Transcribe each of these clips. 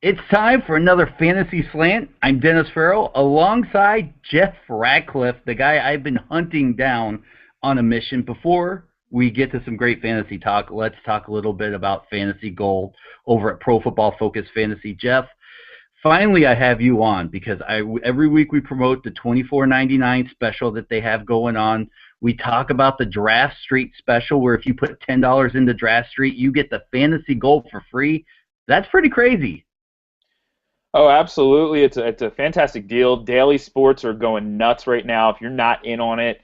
It's time for another Fantasy Slant. I'm Dennis Farrell alongside Jeff Radcliffe, the guy I've been hunting down on a mission. Before we get to some great fantasy talk, let's talk a little bit about fantasy gold over at Pro Football Focus Fantasy. Jeff, finally I have you on because every week we promote the 24.99 special that they have going on. We talk about the Draft Street special where if you put $10 into Draft Street, you get the fantasy gold for free. That's pretty crazy. Oh, absolutely. It's a fantastic deal. Daily sports are going nuts right now. If you're not in on it,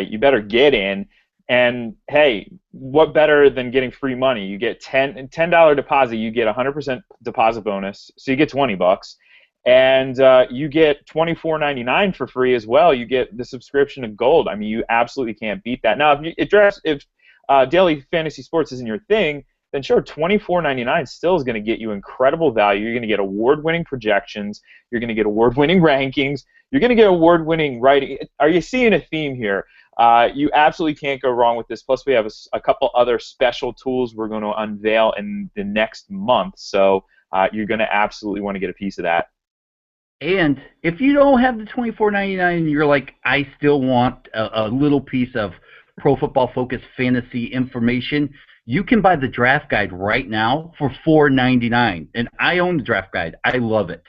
you better get in. And hey, what better than getting free money? You get $10 deposit, you get 100% deposit bonus, so you get 20 bucks. And you get 24.99 for free as well. You get the subscription to Gold. I mean, you absolutely can't beat that. Now, if daily fantasy sports isn't your thing, then sure, 24.99 still is going to get you incredible value. You're going to get award-winning projections. You're going to get award-winning rankings. You're going to get award-winning writing. Are you seeing a theme here? You absolutely can't go wrong with this. Plus, we have a couple other special tools we're going to unveil in the next month. So you're going to absolutely want to get a piece of that. And if you don't have the 24.99 and you're like, I still want a little piece of Pro Football Focus fantasy information, you can buy the draft guide right now for $4.99. And I own the draft guide. I love it.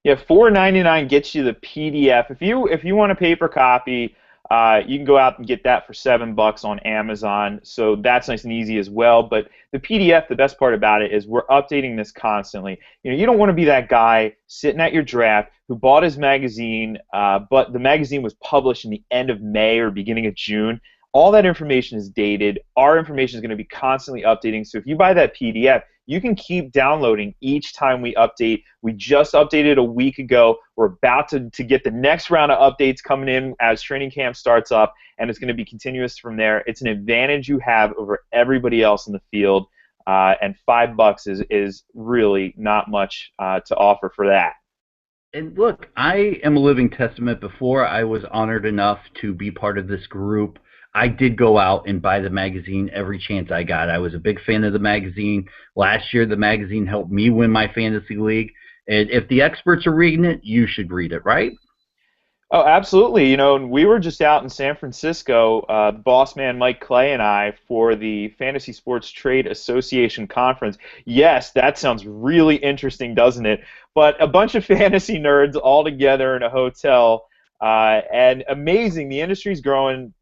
Yeah, $4.99 gets you the PDF. If you want a paper copy, you can go out and get that for $7 on Amazon. So that's nice and easy as well. But the PDF, the best part about it is we're updating this constantly. You don't want to be that guy sitting at your draft who bought his magazine, but the magazine was published in the end of May or beginning of June. All that information is dated. Our information is going to be constantly updating. So if you buy that PDF, you can keep downloading each time we update. We just updated a week ago. We're about to get the next round of updates coming in as training camp starts up, and it's going to be continuous from there. It's an advantage you have over everybody else in the field, and $5 is really not much to offer for that. And look, I am a living testament. Before I was honored enough to be part of this group, I did go out and buy the magazine every chance I got. I was a big fan of the magazine. Last year, the magazine helped me win my fantasy league. And if the experts are reading it, you should read it, right? Oh, absolutely. We were just out in San Francisco, boss man Mike Clay and I, for the Fantasy Sports Trade Association conference. Yes, that sounds really interesting, doesn't it? But a bunch of fantasy nerds all together in a hotel, and amazing. The industry's growing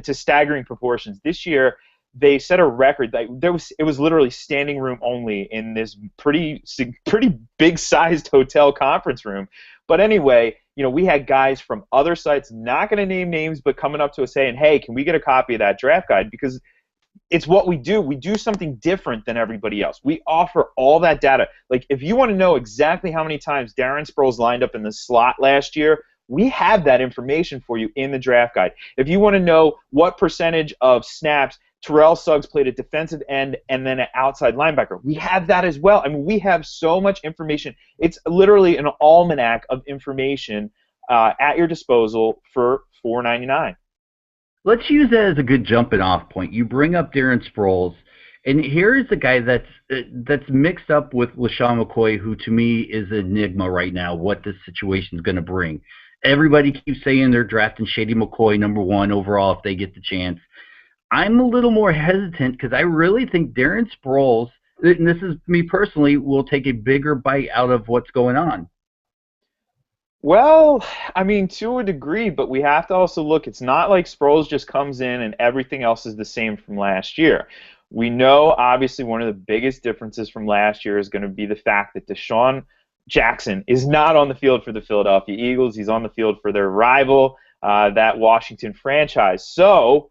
to staggering proportions. This year, they set a record. It was literally standing room only in this pretty big-sized hotel conference room. But anyway, we had guys from other sites, not going to name names, but coming up to us saying, hey, can we get a copy of that draft guide? Because it's what we do. We do something different than everybody else. We offer all that data. Like, if you want to know exactly how many times Darren Sproles lined up in the slot last year, we have that information for you in the draft guide. If you want to know what percentage of snaps Terrell Suggs played at defensive end and then at outside linebacker, we have that as well. I mean, we have so much information. It's literally an almanac of information at your disposal for $4.99. Let's use that as a good jumping off point. You bring up Darren Sproles, and here is a guy that's mixed up with LaShawn McCoy, who to me is an enigma right now, what this situation is going to bring. Everybody keeps saying they're drafting Shady McCoy number one overall if they get the chance. I'm a little more hesitant because I really think Darren Sproles, and this is me personally, will take a bigger bite out of what's going on. Well, I mean, to a degree, but we have to also look. It's not like Sproles just comes in and everything else is the same from last year. We know, obviously, one of the biggest differences from last year is going to be the fact that Deshaun Jackson is not on the field for the Philadelphia Eagles. He's on the field for their rival, that Washington franchise. So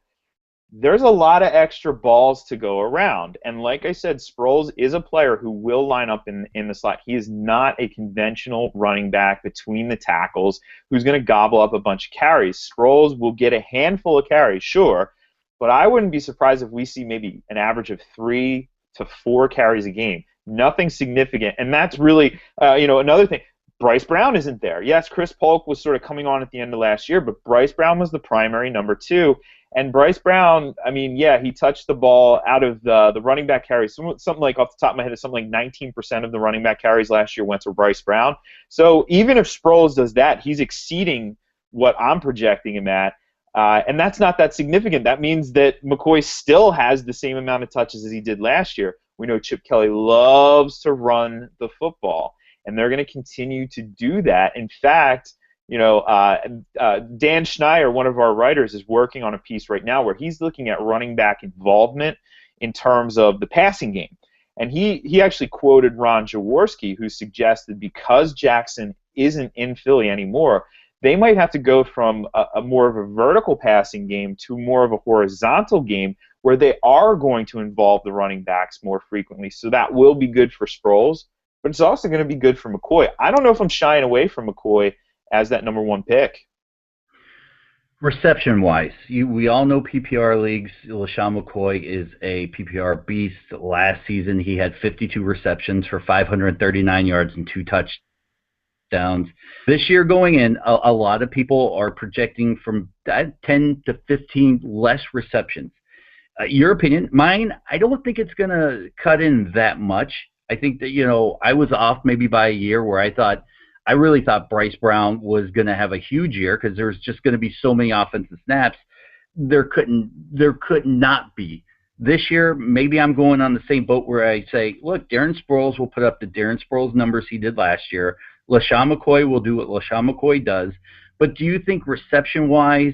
there's a lot of extra balls to go around. And like I said, Sproles is a player who will line up in the slot. He is not a conventional running back between the tackles who's going to gobble up a bunch of carries. Sproles will get a handful of carries, sure, but I wouldn't be surprised if we see maybe an average of 3 to 4 carries a game. Nothing significant. And that's really, another thing. Bryce Brown isn't there. Yes, Chris Polk was sort of coming on at the end of last year, but Bryce Brown was the primary number two. And Bryce Brown, I mean, yeah, he touched the ball out of the running back carries. Something like, off the top of my head, is something like 19% of the running back carries last year went to Bryce Brown. So even if Sproles does that, he's exceeding what I'm projecting him at. And that's not that significant. That means that McCoy still has the same amount of touches as he did last year. We know Chip Kelly loves to run the football, and they're going to continue to do that. In fact, Dan Schneier, one of our writers, is working on a piece right now where he's looking at running back involvement in terms of the passing game. And he actually quoted Ron Jaworski, who suggested because Jackson isn't in Philly anymore, they might have to go from a more of a vertical passing game to more of a horizontal game where they are going to involve the running backs more frequently. So that will be good for Sproles, but it's also going to be good for McCoy. I don't know if I'm shying away from McCoy as that number one pick. Reception-wise, we all know PPR leagues, LaShawn McCoy is a PPR beast. Last season, he had 52 receptions for 539 yards and 2 touchdowns. This year going in, a lot of people are projecting from 10 to 15 less receptions. Your opinion? Mine, I don't think it's going to cut in that much. I think that, I was off maybe by a year where I really thought Bryce Brown was going to have a huge year because there's just going to be so many offensive snaps. There could not be. This year, maybe I'm going on the same boat where I say, look, Darren Sproles will put up the Darren Sproles numbers he did last year. LaShawn McCoy will do what LaShawn McCoy does. But do you think reception-wise,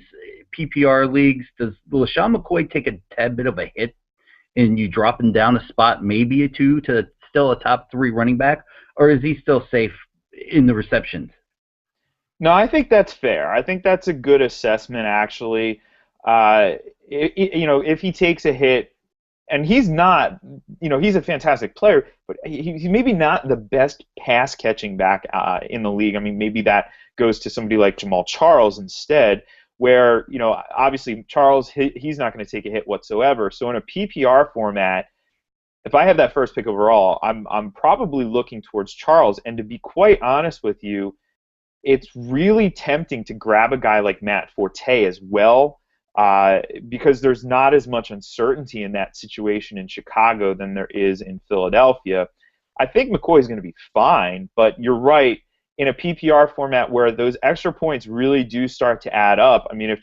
PPR leagues, does LaShawn McCoy take a tad bit of a hit and you drop him down a spot, maybe a 2 to still a top 3 running back? Or is he still safe in the receptions? No, I think that's fair. I think that's a good assessment, actually. If he takes a hit, and he's not, he's a fantastic player, but he's maybe not the best pass-catching back in the league. I mean, maybe that goes to somebody like Jamal Charles instead, where, obviously Charles, he's not going to take a hit whatsoever. So in a PPR format, if I have that first pick overall, I'm probably looking towards Charles. And to be quite honest with you, it's really tempting to grab a guy like Matt Forte as well, because there's not as much uncertainty in that situation in Chicago than there is in Philadelphia. I think McCoy is going to be fine, but you're right. In a PPR format where those extra points really do start to add up, I mean, if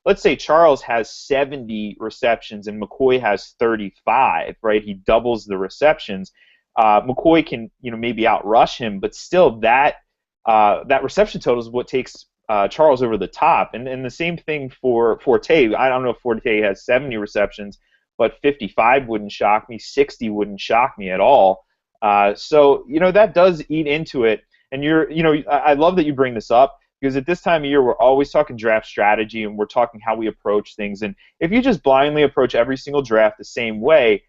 let's say Charles has 70 receptions and McCoy has 35, right? He doubles the receptions. McCoy can, maybe outrush him, but still that reception total is what takes Charles over the top. And the same thing for Forte. I don't know if Forte has 70 receptions, but 55 wouldn't shock me. 60 wouldn't shock me at all. So that does eat into it. And I love that you bring this up, because at this time of year, we're always talking draft strategy and we're talking how we approach things. And if you just blindly approach every single draft the same way,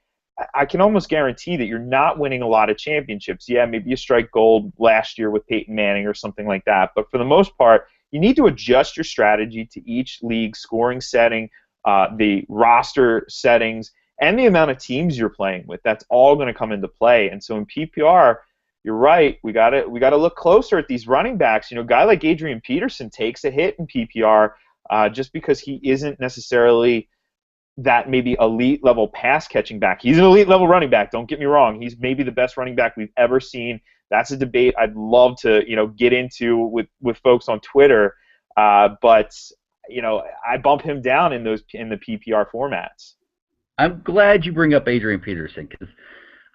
I can almost guarantee that you're not winning a lot of championships. Yeah, maybe you strike gold last year with Peyton Manning or something like that. But for the most part, you need to adjust your strategy to each league scoring setting, the roster settings, and the amount of teams you're playing with. That's all going to come into play. And so in PPR, you're right. We got to look closer at these running backs. A guy like Adrian Peterson takes a hit in PPR just because he isn't necessarily that maybe elite level pass catching back. He's an elite level running back. Don't get me wrong. He's maybe the best running back we've ever seen. That's a debate I'd love to get into with folks on Twitter. But I bump him down in the PPR formats. I'm glad you bring up Adrian Peterson, because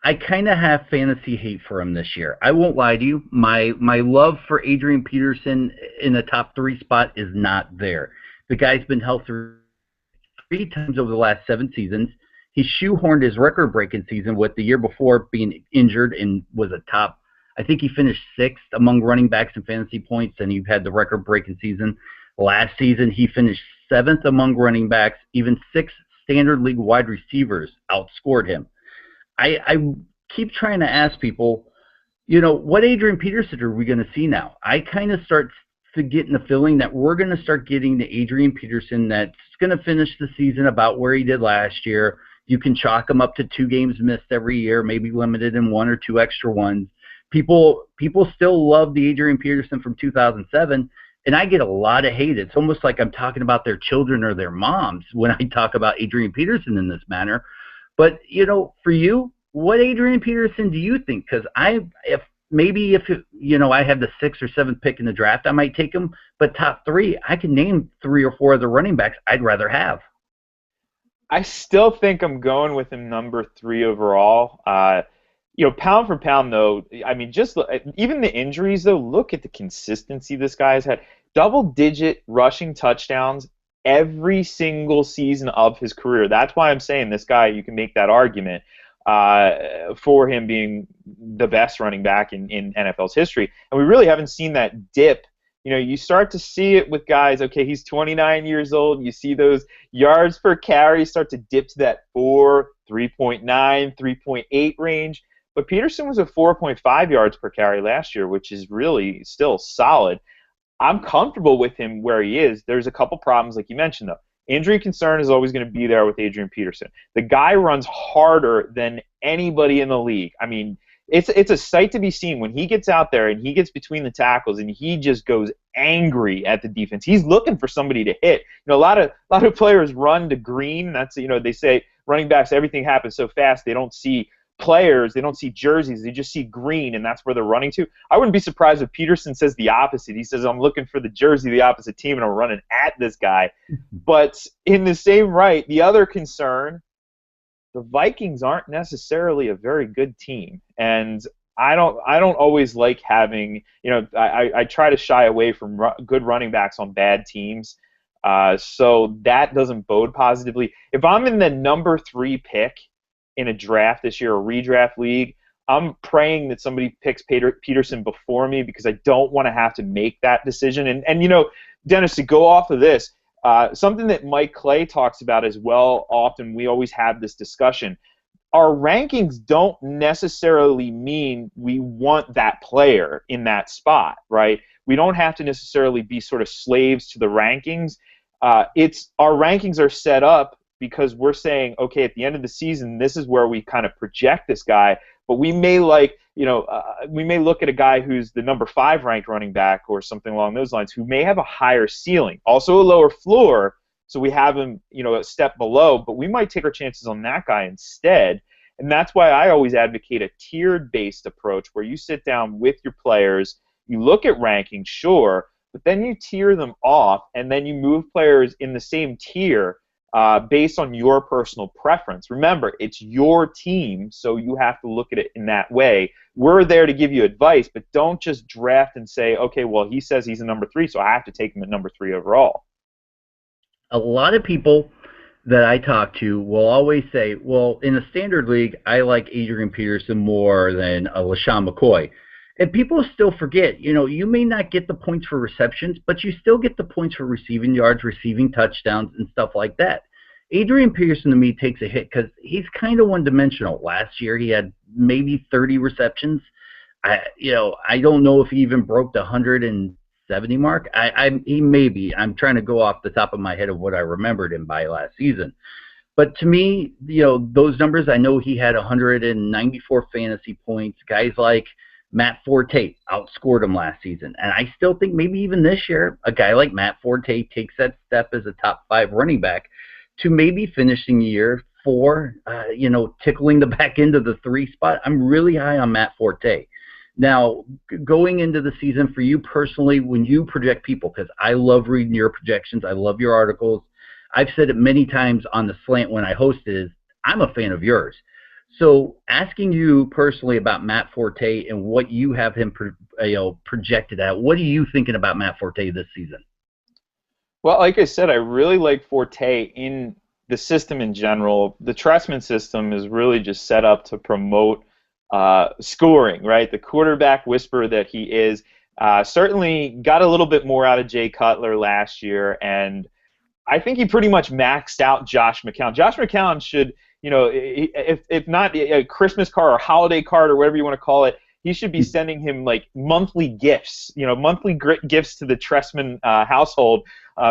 I kind of have fantasy hate for him this year. I won't lie to you. My love for Adrian Peterson in the top 3 spot is not there. The guy's been healthy 3 times over the last 7 seasons. He shoehorned his record-breaking season with the year before being injured and was a top. I think he finished 6th among running backs in fantasy points, and he had the record-breaking season. Last season, he finished 7th among running backs. Even 6 standard league wide receivers outscored him. I keep trying to ask people, what Adrian Peterson are we going to see now? I kind of start to get the feeling that we're going to start getting the Adrian Peterson that's going to finish the season about where he did last year. You can chalk him up to 2 games missed every year, maybe limited in 1 or 2 extra ones. people still love the Adrian Peterson from 2007, and I get a lot of hate. It's almost like I'm talking about their children or their moms when I talk about Adrian Peterson in this manner. But for you, what Adrian Peterson do you think? Because if I have the 6th or 7th pick in the draft, I might take him. But top 3, I can name 3 or 4 of the running backs I'd rather have. I still think I'm going with him number 3 overall. Pound for pound, though, I mean, even the injuries, though, look at the consistency this guy has had. Double-digit rushing touchdowns every single season of his career. That's why I'm saying this guy, you can make that argument for him being the best running back in NFL's history. And we really haven't seen that dip. You start to see it with guys, okay, he's 29 years old. You see those yards per carry start to dip to that 4, 3.9, 3.8 range. But Peterson was at 4.5 yards per carry last year, which is really still solid. I'm comfortable with him where he is. There's a couple problems, like you mentioned, though. Injury concern is always going to be there with Adrian Peterson. The guy runs harder than anybody in the league. I mean, it's a sight to be seen when he gets out there and he gets between the tackles and he just goes angry at the defense. He's looking for somebody to hit. A lot of players run to green. That's they say running backs, everything happens so fast they don't see players, they don't see jerseys, they just see green, and that's where they're running to. I wouldn't be surprised if Peterson says the opposite. He says, I'm looking for the jersey of the opposite team, and I'm running at this guy. But in the same right, the other concern, the Vikings aren't necessarily a very good team, and I don't always like having, I try to shy away from good running backs on bad teams, so that doesn't bode positively. If I'm in the number 3 pick in a draft this year, a redraft league, I'm praying that somebody picks Peterson before me because I don't want to have to make that decision. And Dennis, to go off of this, something that Mike Clay talks about as well often, we always have this discussion. Our rankings don't necessarily mean we want that player in that spot, right? We don't have to necessarily be sort of slaves to the rankings. Our rankings are set up because we're saying, okay, at the end of the season, this is where we kind of project this guy, but we may we may look at a guy who's the number 5 ranked running back or something along those lines who may have a higher ceiling, also a lower floor, so we have him, a step below, but we might take our chances on that guy instead. And that's why I always advocate a tiered-based approach where you sit down with your players, you look at rankings, sure, but then you tier them off, and then you move players in the same tier based on your personal preference. Remember, it's your team, so you have to look at it in that way. We're there to give you advice, but don't just draft and say, okay, well, he says he's a number 3, so I have to take him at number 3 overall. A lot of people that I talk to will always say, well, in a standard league, I like Adrian Peterson more than LaShawn McCoy. And people still forget, you may not get the points for receptions, but you still get the points for receiving yards, receiving touchdowns, and stuff like that. Adrian Peterson, to me, takes a hit because he's kind of one-dimensional. Last year, he had maybe 30 receptions. I don't know if he even broke the 170 mark. He may be. I'm trying to go off the top of my head of what I remembered him by last season. But to me, those numbers, I know he had 194 fantasy points. Guys like Matt Forte outscored him last season. And I still think maybe even this year, a guy like Matt Forte takes that step as a top 5 running back to maybe finishing year 4, tickling the back end of the 3 spot. I'm really high on Matt Forte. Now, going into the season for you personally, when you project people, because I love reading your projections, I love your articles. I've said it many times on the Slant when I hosted, I'm a fan of yours. So asking you personally about Matt Forte and what you have him projected at, what are you thinking about Matt Forte this season? Well, like I said, I really like Forte in the system in general. The Trestman system is really just set up to promote scoring, right? The quarterback whisperer that he is certainly got a little bit more out of Jay Cutler last year, and I think he pretty much maxed out Josh McCown. Josh McCown should, if not a Christmas card or holiday card or whatever you want to call it, he should be sending him like monthly gifts, monthly gifts to the Trestman household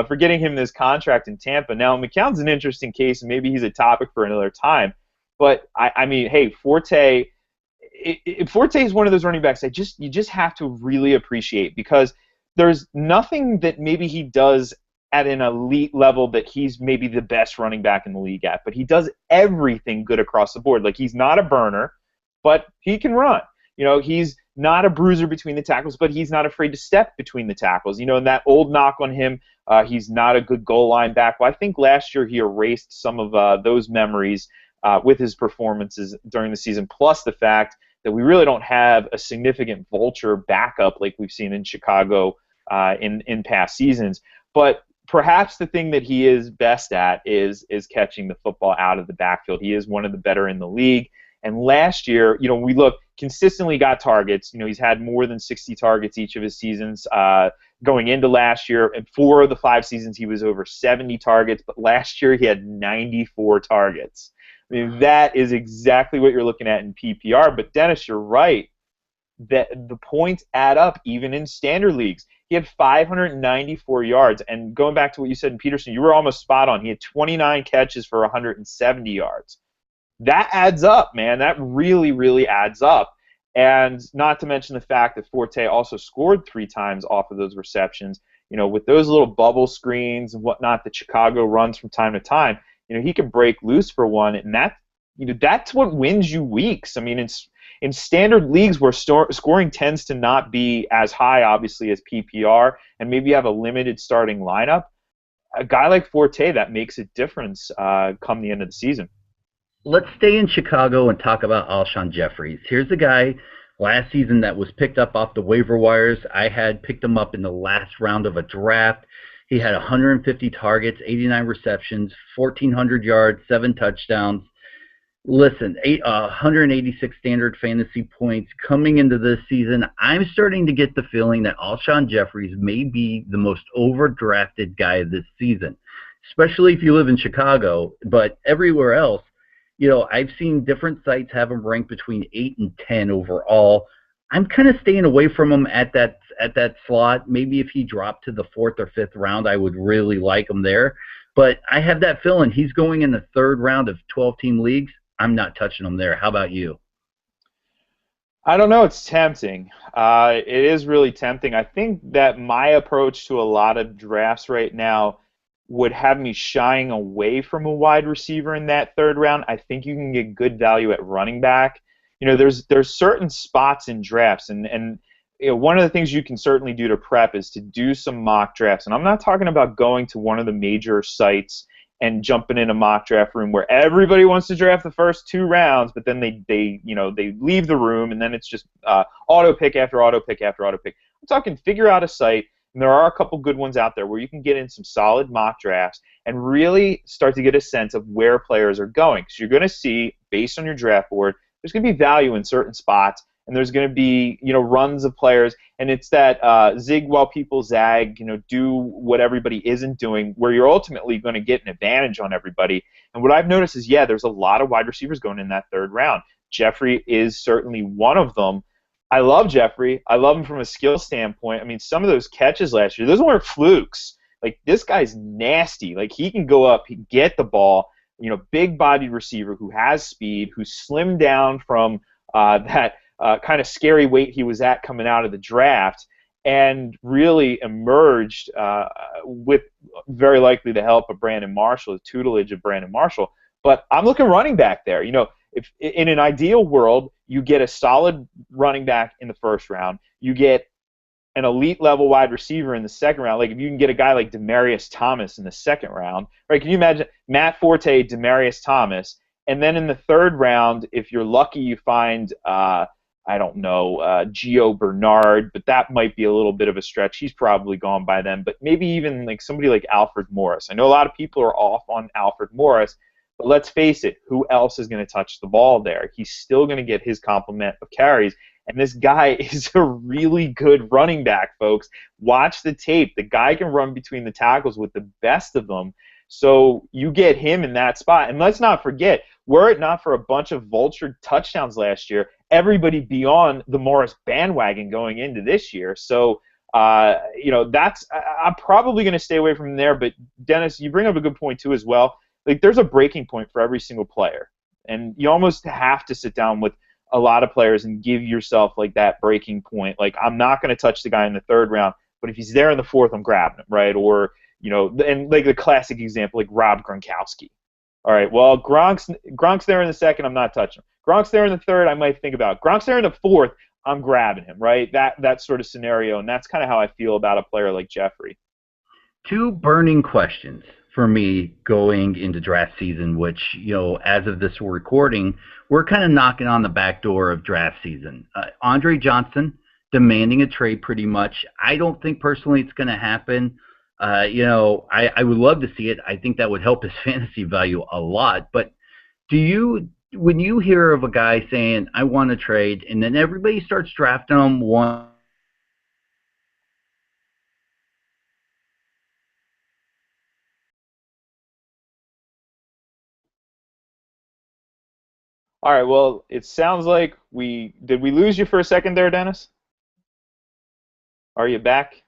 for getting him this contract in Tampa. Now, McCown's an interesting case, and maybe he's a topic for another time. But, I mean, hey, Forte, Forte is one of those running backs you just have to really appreciate, because there's nothing that maybe he does at an elite level that he's maybe the best running back in the league at, but he does everything good across the board. Like, he's not a burner, but he can run. He's not a bruiser between the tackles, but he's not afraid to step between the tackles. And that old knock on him, he's not a good goal line back. Well, I think last year he erased some of those memories with his performances during the season, plus the fact that we really don't have a significant vulture backup like we've seen in Chicago in past seasons. But perhaps the thing that he is best at is catching the football out of the backfield. He is one of the better in the league. And last year, we consistently got targets. He's had more than 60 targets each of his seasons going into last year. And 4 of the 5 seasons, he was over 70 targets. But last year, he had 94 targets. I mean, that is exactly what you're looking at in PPR. But, Dennis, you're right. That the points add up even in standard leagues. He had 594 yards. And going back to what you said in Peterson, you were almost spot on. He had 29 catches for 170 yards. That adds up, man. That really, really adds up. And not to mention the fact that Forte also scored 3 times off of those receptions. With those little bubble screens and whatnot that Chicago runs from time to time, he can break loose for one, and that's what wins you weeks. I mean, in standard leagues where scoring tends to not be as high, obviously, as PPR, and maybe you have a limited starting lineup, a guy like Forte, that makes a difference come the end of the season. Let's stay in Chicago and talk about Alshon Jeffries. Here's a guy last season that was picked up off the waiver wires. I had picked him up in the last round of a draft. He had 150 targets, 89 receptions, 1,400 yards, 7 touchdowns. Listen, 186 standard fantasy points coming into this season. I'm starting to get the feeling that Alshon Jeffries may be the most overdrafted guy this season, especially if you live in Chicago. But everywhere else, I've seen different sites have him ranked between 8 and 10 overall. I'm kind of staying away from him at that slot. Maybe if he dropped to the 4th or 5th round, I would really like him there. But I have that feeling he's going in the 3rd round of 12-team leagues. I'm not touching him there. How about you? I don't know. It's tempting. It is really tempting. I think that my approach to a lot of drafts right now would have me shying away from a wide receiver in that 3rd round. I think you can get good value at running back. There's certain spots in drafts, and one of the things you can certainly do to prep is to do some mock drafts. And I'm not talking about going to one of the major sites and jumping in a mock draft room where everybody wants to draft the first 2 rounds, but then they leave the room, and then it's just auto pick after auto pick after auto pick. I'm talking figure out a site. And there are a couple good ones out there where you can get in some solid mock drafts and really start to get a sense of where players are going. Because you're going to see, based on your draft board, there's going to be value in certain spots, and there's going to be runs of players, and it's that zig while people zag, do what everybody isn't doing, where you're ultimately going to get an advantage on everybody. And what I've noticed is, there's a lot of wide receivers going in that 3rd round. Jeffrey is certainly one of them. I love Jeffrey. I love him from a skill standpoint. I mean, some of those catches last year, those weren't flukes. Like, this guy's nasty. Like, he can go up, he can get the ball, big-bodied receiver who has speed, who's slimmed down from that kind of scary weight he was at coming out of the draft, and really emerged with very likely the help of Brandon Marshall, the tutelage of Brandon Marshall. But I'm looking running back there. If in an ideal world, you get a solid running back in the 1st round, you get an elite level wide receiver in the 2nd round. Like, if you can get a guy like Demaryius Thomas in the 2nd round, right? Can you imagine Matt Forte, Demaryius Thomas, and then in the 3rd round, if you're lucky, you find Gio Bernard, but that might be a little bit of a stretch. He's probably gone by then. But maybe even like somebody like Alfred Morris. I know a lot of people are off on Alfred Morris. But let's face it, who else is going to touch the ball there? He's still going to get his complement of carries. And this guy is a really good running back, folks. Watch the tape. The guy can run between the tackles with the best of them. So you get him in that spot. And let's not forget, were it not for a bunch of vulture touchdowns last year, everybody beyond the Morris bandwagon going into this year. So, I'm probably going to stay away from there. But, Dennis, you bring up a good point, too, as well. Like, there's a breaking point for every single player, and you almost have to sit down with a lot of players and give yourself like that breaking point. Like, I'm not going to touch the guy in the third round, but if he's there in the fourth, I'm grabbing him, right? Or, and like the classic example, like Rob Gronkowski. All right, well, Gronk's there in the second, I'm not touching him. Gronk's there in the third, I might think about it. Gronk's there in the fourth, I'm grabbing him, right? That sort of scenario, and that's kind of how I feel about a player like Jeffrey. Two burning questions for me going into draft season, which, as of this recording, we're kind of knocking on the back door of draft season. Andre Johnson demanding a trade pretty much. I don't think personally it's going to happen. I would love to see it. I think that would help his fantasy value a lot. But when you hear of a guy saying, I want to trade, and then everybody starts drafting him one, All right, well, it sounds like did we lose you for a second there, Dennis? Are you back?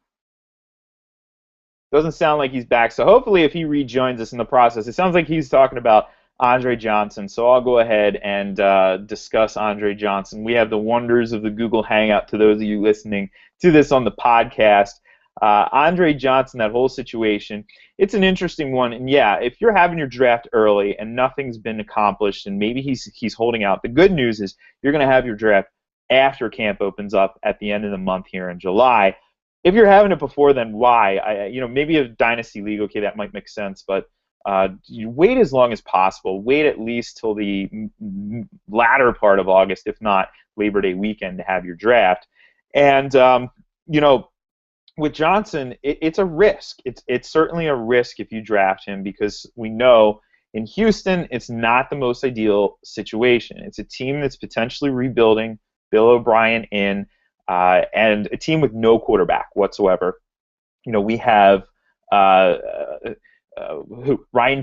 Doesn't sound like he's back. So hopefully if he rejoins us in the process, it sounds like he's talking about Andre Johnson. So I'll go ahead and discuss Andre Johnson. We have the wonders of the Google Hangout to those of you listening to this on the podcast. Andre Johnson, that whole situation, it's an interesting one. And yeah, if you're having your draft early and nothing's been accomplished and maybe he's holding out, the good news is you're going to have your draft after camp opens up at the end of the month here in July. If you're having it before then, why? Maybe a dynasty league, okay, that might make sense, but you wait as long as possible. Wait at least till the latter part of August, if not Labor Day weekend, to have your draft. And with Johnson, it's a risk. It's certainly a risk if you draft him, because we know in Houston it's not the most ideal situation. It's a team that's potentially rebuilding, Bill O'Brien in, and a team with no quarterback whatsoever. We have Ryan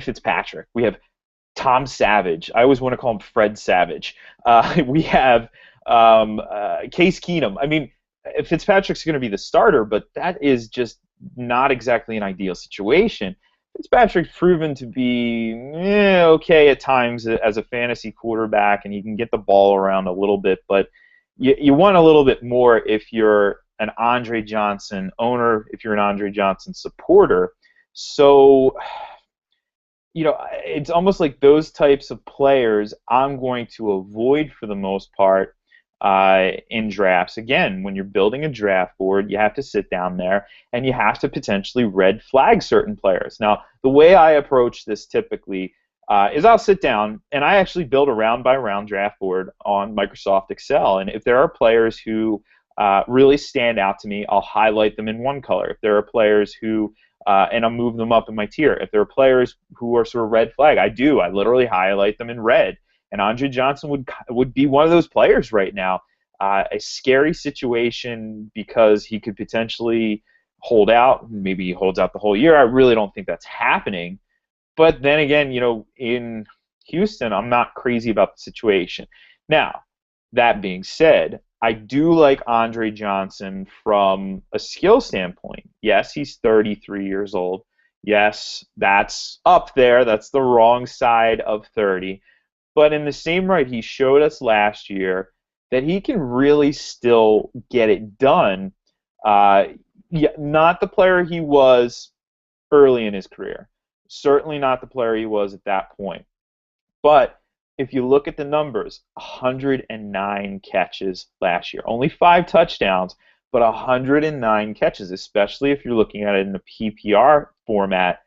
Fitzpatrick. We have Tom Savage. I always want to call him Fred Savage. We have Case Keenum. I mean, Fitzpatrick's going to be the starter, but that is just not exactly an ideal situation. Fitzpatrick's proven to be okay at times as a fantasy quarterback, and he can get the ball around a little bit, but you want a little bit more if you're an Andre Johnson owner, if you're an Andre Johnson supporter. So, it's almost like those types of players I'm going to avoid for the most part in drafts. Again, when you're building a draft board, you have to sit down there and you have to potentially red flag certain players. Now, the way I approach this typically is I'll sit down and I actually build a round-by-round draft board on Microsoft Excel. And if there are players who really stand out to me, I'll highlight them in one color. If there are players who, and I'll move them up in my tier. If there are players who are sort of red flag, I literally highlight them in red. And Andre Johnson would be one of those players right now. A scary situation because he could potentially hold out. Maybe he holds out the whole year. I really don't think that's happening. But then again, in Houston, I'm not crazy about the situation. Now, that being said, I do like Andre Johnson from a skill standpoint. Yes, he's 33 years old. Yes, that's up there. That's the wrong side of 30. But in the same right, he showed us last year that he can really still get it done. Not the player he was early in his career. Certainly not the player he was at that point. But if you look at the numbers, 109 catches last year. Only 5 touchdowns, but 109 catches, especially if you're looking at it in the PPR format.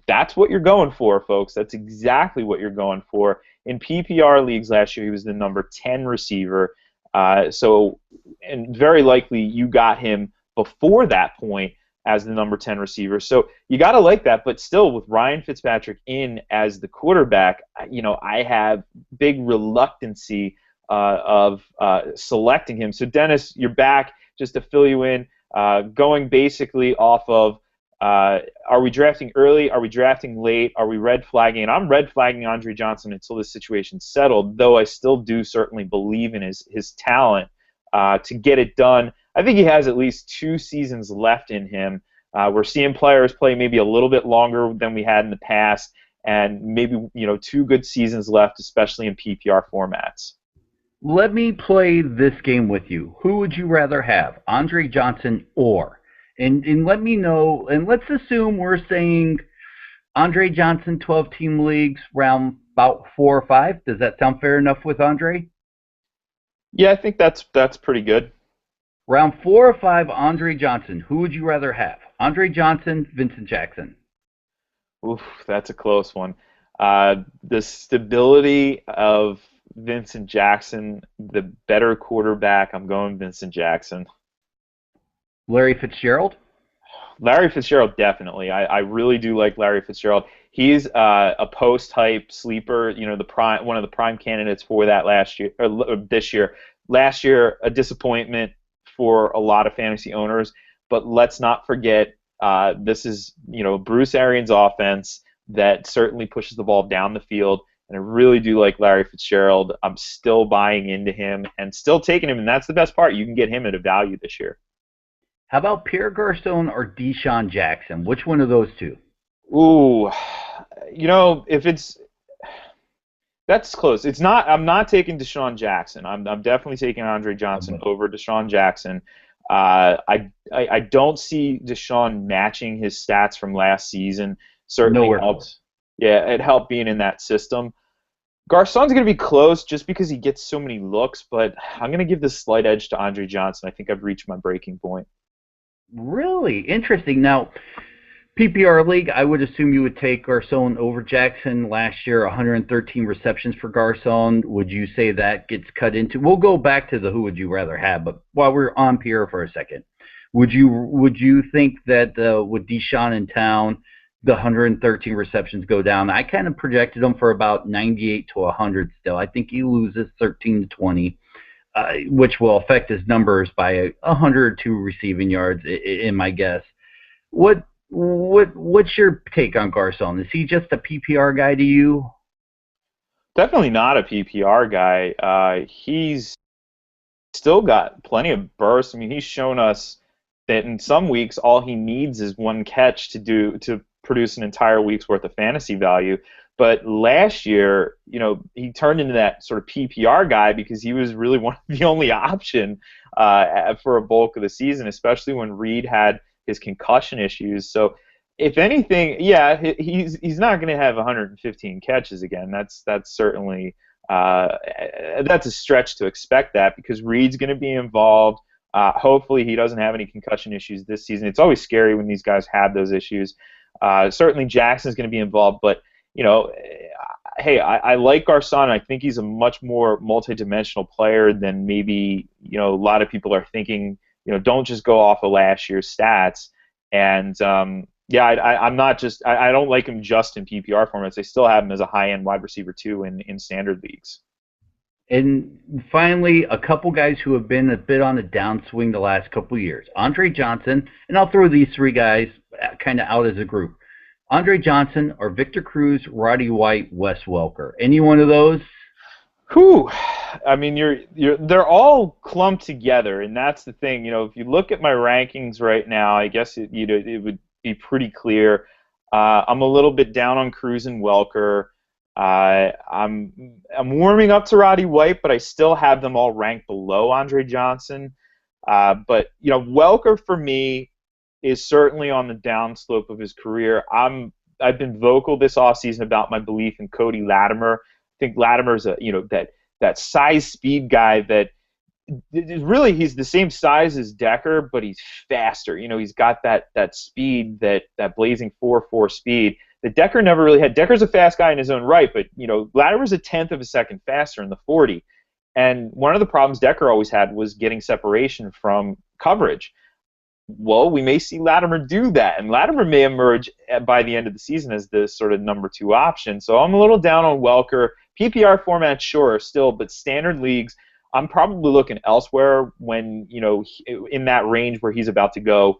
That's what you're going for, folks. That's exactly what you're going for. In PPR leagues last year, he was the number 10 receiver. And very likely you got him before that point as the number 10 receiver. So you got to like that, but still with Ryan Fitzpatrick in as the quarterback, I have big reluctancy of selecting him. So Dennis, you're back, just to fill you in, going basically off of are we drafting early? Are we drafting late? Are we red flagging? And I'm red flagging Andre Johnson until this situation's settled, though I still do certainly believe in his talent to get it done. I think he has at least 2 seasons left in him. We're seeing players play maybe a little bit longer than we had in the past, and maybe 2 good seasons left, especially in PPR formats. Let me play this game with you. Who would you rather have, Andre Johnson or? And let me know. And let's assume we're saying Andre Johnson, 12-team leagues, round about 4 or 5. Does that sound fair enough with Andre? Yeah, I think that's pretty good. Round 4 or 5, Andre Johnson. Who would you rather have? Andre Johnson, Vincent Jackson. Oof, that's a close one. The stability of Vincent Jackson, the better quarterback. I'm going Vincent Jackson. Larry Fitzgerald? Larry Fitzgerald, definitely. I really do like Larry Fitzgerald. He's a post type sleeper. You know, the prime one of the prime candidates for that last year or this year. Last year, a disappointment for a lot of fantasy owners. But let's not forget, this is Bruce Arians' offense that certainly pushes the ball down the field. And I really do like Larry Fitzgerald. I'm still buying into him and still taking him, and that's the best part. You can get him at a value this year. How about Pierre Garcon or Deshaun Jackson? Which one of those two? Ooh, if it's that's close. It's not. I'm not taking Deshaun Jackson. I'm definitely taking Andre Johnson over Deshaun Jackson. I don't see Deshaun matching his stats from last season. Certainly Nowhere close. helped. Yeah, it helped being in that system. Garcon's going to be close just because he gets so many looks, but I'm going to give this slight edge to Andre Johnson. I think I've reached my breaking point. Really interesting. Now, PPR league, I would assume you would take Garcon over Jackson. Last year, 113 receptions for Garcon. Would you say that gets cut into? We'll go back to the who would you rather have, but while we're on Pierre for a second, would you think that with Deshaun in town, the 113 receptions go down? I kind of projected him for about 98 to 100 still. I think he loses 13 to 20. Which will affect his numbers by 102 receiving yards, in my guess. What's your take on Garcon? Is he just a PPR guy to you? Definitely not a PPR guy. He's still got plenty of bursts. I mean, he's shown us that in some weeks all he needs is one catch to produce an entire week's worth of fantasy value. But last year, he turned into that sort of PPR guy because he was really the only option for a bulk of the season, especially when Reed had his concussion issues. So, if anything, yeah, he's not going to have 115 catches again. That's certainly that's a stretch to expect that because Reed's going to be involved. Hopefully, he doesn't have any concussion issues this season. It's always scary when these guys have those issues. Certainly, Jackson's going to be involved, but hey, I like Garcon. I think he's a much more multidimensional player than maybe a lot of people are thinking. Don't just go off of last year's stats. And yeah, I'm not just. I don't like him just in PPR formats. I still have him as a high-end wide receiver too in standard leagues. And finally, a couple guys who have been a bit on a downswing the last couple of years. Andre Johnson, and I'll throw these three guys kind of out as a group. Andre Johnson or Victor Cruz, Roddy White, Wes Welker. Any one of those? Whew. I mean, they're all clumped together, and that's the thing. If you look at my rankings right now, I guess it would be pretty clear. I'm a little bit down on Cruz and Welker. I'm warming up to Roddy White, but I still have them all ranked below Andre Johnson. But Welker for me is certainly on the downslope of his career. I've been vocal this offseason about my belief in Cody Latimer. I think Latimer's that size speed guy that really he's the same size as Decker, but he's faster. He's got that speed, that blazing 4.4 speed that Decker never really had. Decker's a fast guy in his own right, but Latimer's a tenth of a second faster in the 40. And one of the problems Decker always had was getting separation from coverage. Well, we may see Latimer do that, and Latimer may emerge by the end of the season as the sort of number 2 option. So I'm a little down on Welker. PPR format, sure, still, but standard leagues, I'm probably looking elsewhere when, in that range where he's about to go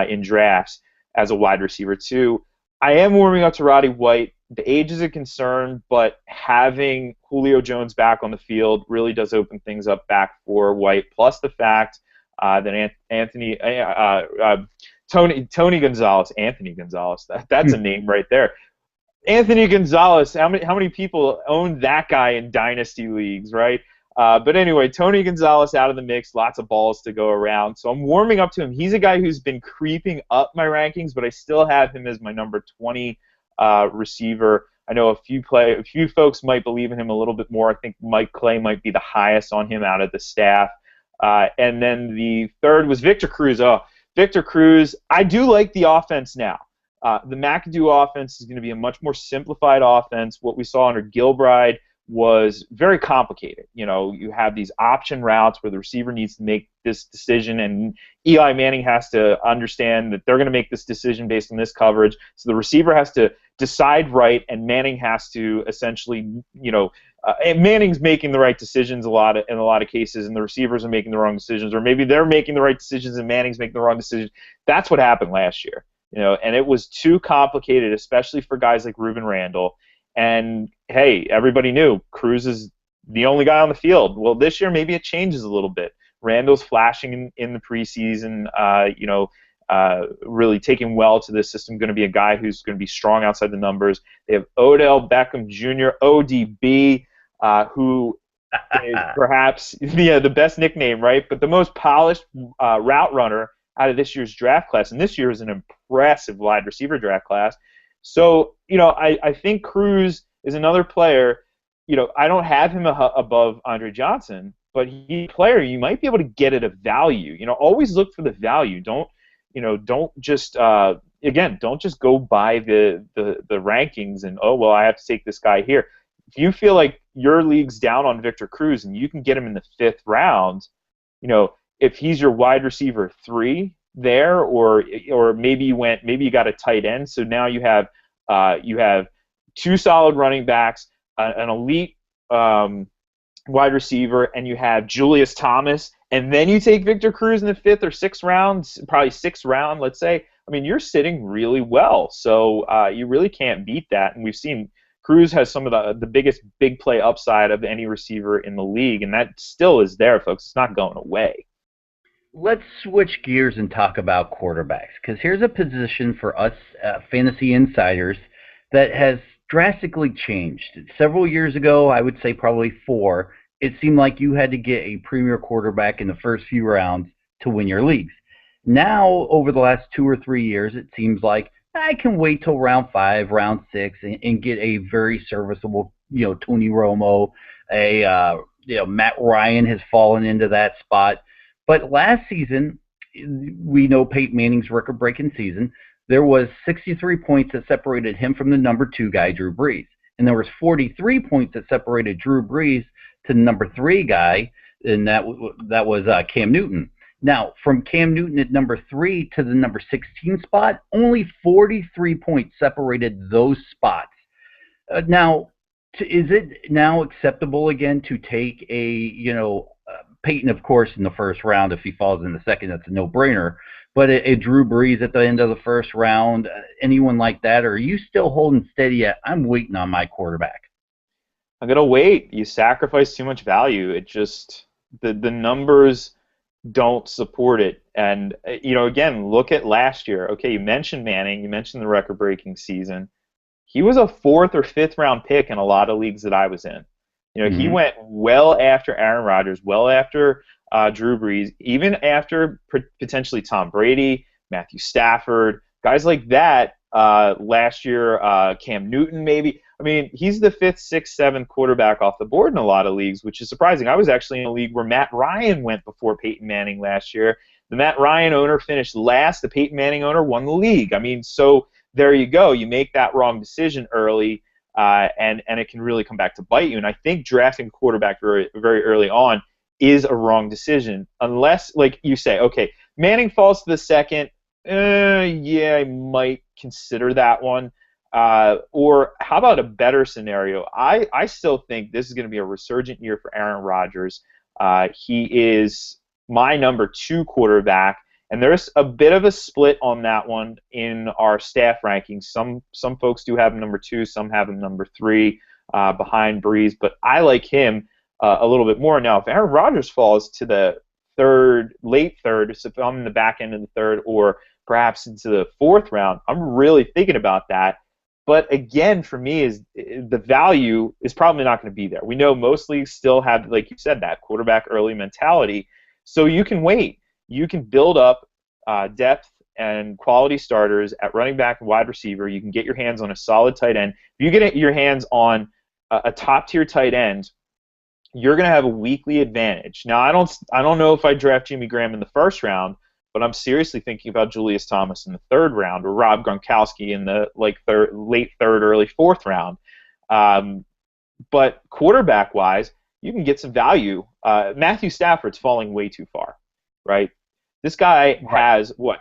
in drafts as a wide receiver too. I am warming up to Roddy White. The age is a concern, but having Julio Jones back on the field really does open things up back for White, plus the fact that Tony Gonzalez, Anthony Gonzalez, that's a name right there. Anthony Gonzalez, how many people own that guy in dynasty leagues, right? But anyway, Tony Gonzalez out of the mix, lots of balls to go around. So I'm warming up to him. He's a guy who's been creeping up my rankings, but I still have him as my number 20 receiver. I know a few folks might believe in him a little bit more. I think Mike Clay might be the highest on him out of the staff. And then the third was Victor Cruz. Oh, Victor Cruz, I do like the offense now. The McAdoo offense is going to be a much more simplified offense. What we saw under Gilbride was very complicated. You have these option routes where the receiver needs to make this decision, and Eli Manning has to understand that they're going to make this decision based on this coverage. So the receiver has to decide right, and Manning has to essentially, and Manning's making the right decisions in a lot of cases, and the receivers are making the wrong decisions, or maybe they're making the right decisions and Manning's making the wrong decisions. That's what happened last year. And it was too complicated, especially for guys like Ruben Randall. And hey, everybody knew Cruz is the only guy on the field. Well, this year maybe it changes a little bit. Randall's flashing in the preseason, really taking well to this system, going to be a guy who's going to be strong outside the numbers. They have Odell Beckham Jr., ODB, who is perhaps the best nickname, right? But the most polished route runner out of this year's draft class. And this year is an impressive wide receiver draft class. So, I think Cruz is another player. I don't have him above Andre Johnson, but he's a player you might be able to get at a value. Always look for the value. Don't just don't just go by the rankings and, oh, well, I have to take this guy here. If you feel like your league's down on Victor Cruz and you can get him in the 5th round, if he's your wide receiver 3 there, or maybe you got a tight end, so now you have 2 solid running backs, an elite wide receiver, and you have Julius Thomas, and then you take Victor Cruz in the 5th or 6th round, probably 6th round, let's say. I mean, you're sitting really well, so you really can't beat that. And we've seen Cruz has some of the biggest big play upside of any receiver in the league, and that still is there, folks. It's not going away. Let's switch gears and talk about quarterbacks, because here's a position for us fantasy insiders that has drastically changed. Several years ago, I would say probably 4, it seemed like you had to get a premier quarterback in the first few rounds to win your leagues. Now, over the last 2 or 3 years, it seems like I can wait till round 5, round 6, and get a very serviceable, Tony Romo, Matt Ryan has fallen into that spot. But last season, we know Peyton Manning's record-breaking season. There was 63 points that separated him from the number 2 guy, Drew Brees. And there was 43 points that separated Drew Brees to the number 3 guy, and that was Cam Newton. Now, from Cam Newton at number 3 to the number 16 spot, only 43 points separated those spots. Now, is it now acceptable again to take Peyton, of course, in the first round? If he falls in the second, that's a no-brainer. But a Drew Brees at the end of the first round, anyone like that, or are you still holding steady at, I'm waiting on my quarterback? I'm going to wait. You sacrifice too much value. It just, the numbers don't support it. And, again, look at last year. Okay, you mentioned Manning. You mentioned the record-breaking season. He was a 4th or 5th round pick in a lot of leagues that I was in. He went well after Aaron Rodgers, well after Drew Brees, even after potentially Tom Brady, Matthew Stafford, guys like that. Last year, Cam Newton maybe. I mean, he's the 5th, 6th, 7th quarterback off the board in a lot of leagues, which is surprising. I was actually in a league where Matt Ryan went before Peyton Manning last year. The Matt Ryan owner finished last. The Peyton Manning owner won the league. I mean, so there you go. You make that wrong decision early. And it can really come back to bite you. And I think drafting quarterback very, very early on is a wrong decision, unless, like you say, okay, Manning falls to the 2nd. I might consider that one. Or how about a better scenario? I still think this is going to be a resurgent year for Aaron Rodgers. He is my number 2 quarterback. And there's a bit of a split on that one in our staff rankings. Some folks do have him number 2, some have him number 3 behind Brees, but I like him a little bit more. Now, if Aaron Rodgers falls to the late third, so if I'm in the back end of the 3rd, or perhaps into the 4th round, I'm really thinking about that. But again, for me, is the value is probably not going to be there. We know most leagues still have, like you said, that quarterback early mentality. So you can wait. You can build up depth and quality starters at running back and wide receiver. You can get your hands on a solid tight end. If you get your hands on a top tier tight end, you're going to have a weekly advantage. Now, I don't know if I draft Jimmy Graham in the first round, but I'm seriously thinking about Julius Thomas in the third round or Rob Gronkowski in the late third, early fourth round. But quarterback-wise, you can get some value. Matthew Stafford's falling way too far, right? This guy has, what,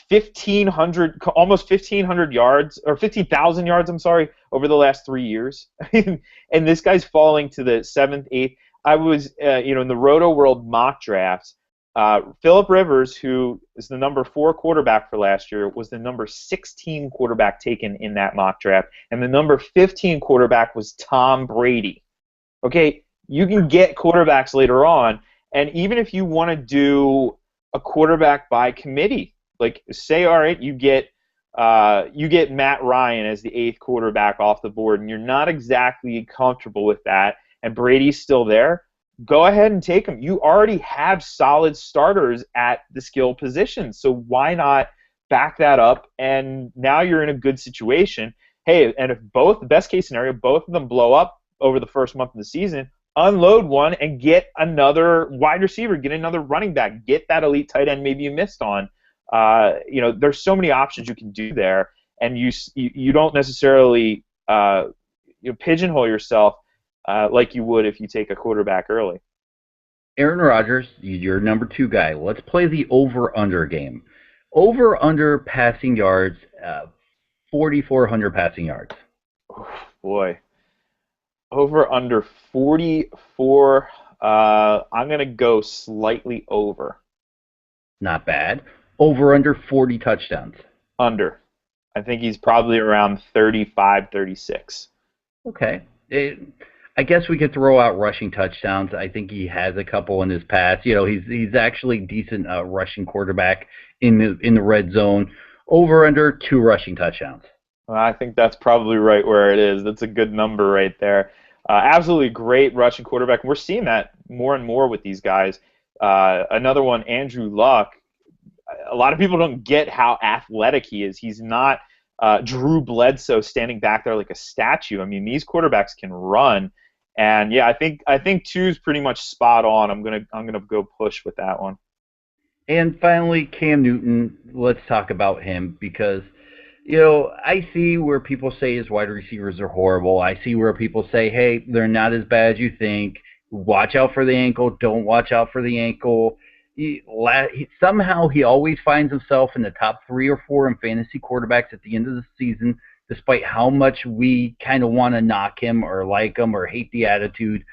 1,500, almost 1,500 yards, or 15,000 yards, I'm sorry, over the last 3 years. And this guy's falling to the 7th, 8th. I was, in the Roto World mock drafts, Phillip Rivers, who is the number 4 quarterback for last year, was the number 16 quarterback taken in that mock draft, and the number 15 quarterback was Tom Brady. Okay, you can get quarterbacks later on, and even if you want to do a quarterback by committee, like say, all right, you get Matt Ryan as the 8th quarterback off the board, and you're not exactly comfortable with that, and Brady's still there, go ahead and take him. You already have solid starters at the skill position, so why not back that up? And now you're in a good situation. Hey, and if the best case scenario, both of them blow up over the first month of the season, unload one and get another wide receiver, get another running back, get that elite tight end maybe you missed on. There's so many options you can do there, and you don't necessarily pigeonhole yourself like you would if you take a quarterback early. Aaron Rodgers, you're number 2 guy. Let's play the over-under game. Over-under passing yards, 4,400 passing yards. Oh, boy. Over under 44. I'm going to go slightly over. Not bad. Over under 40 touchdowns. Under. I think he's probably around 35, 36. Okay. I guess we could throw out rushing touchdowns. I think he has a couple in his past. He's actually decent rushing quarterback in the red zone. Over under 2 rushing touchdowns. I think that's probably right where it is. That's a good number right there. Absolutely great rushing quarterback. We're seeing that more and more with these guys. Another one, Andrew Luck. A lot of people don't get how athletic he is. He's not Drew Bledsoe standing back there like a statue. I mean, these quarterbacks can run. And yeah, I think 2 is pretty much spot on. I'm gonna go push with that one. And finally, Cam Newton. Let's talk about him because I see where people say his wide receivers are horrible. I see where people say, hey, they're not as bad as you think. Watch out for the ankle. Don't watch out for the ankle. Somehow he always finds himself in the top 3 or 4 in fantasy quarterbacks at the end of the season, despite how much we kind of want to knock him or like him or hate the attitude.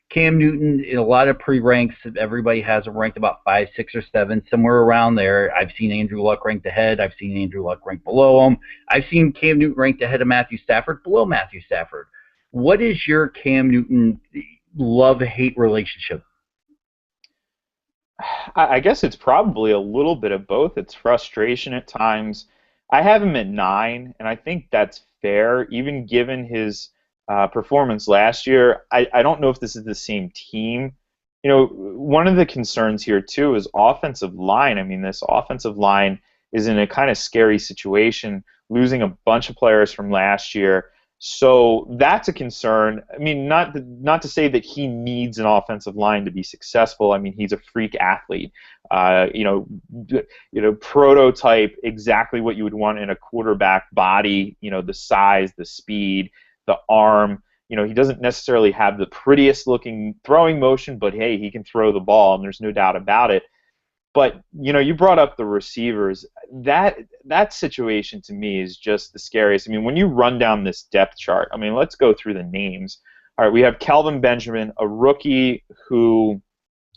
Cam Newton, in a lot of pre-ranks, everybody has him ranked about 5, 6, or 7, somewhere around there. I've seen Andrew Luck ranked ahead. I've seen Andrew Luck ranked below him. I've seen Cam Newton ranked ahead of Matthew Stafford, below Matthew Stafford. What is your Cam Newton love-hate relationship? I guess it's probably a little bit of both. It's frustration at times. I have him at 9, and I think that's fair, even given his performance last year. I don't know if this is the same team. One of the concerns here, too, is offensive line. I mean, this offensive line is in a kind of scary situation, losing a bunch of players from last year. So that's a concern. I mean, not to say that he needs an offensive line to be successful. I mean, he's a freak athlete. Prototype, exactly what you would want in a quarterback body. The size, the speed, the arm. He doesn't necessarily have the prettiest looking throwing motion, but hey, he can throw the ball, and there's no doubt about it. But you brought up the receivers. That situation to me is just the scariest. I mean, when you run down this depth chart, I mean, let's go through the names. All right, we have Kelvin Benjamin, a rookie who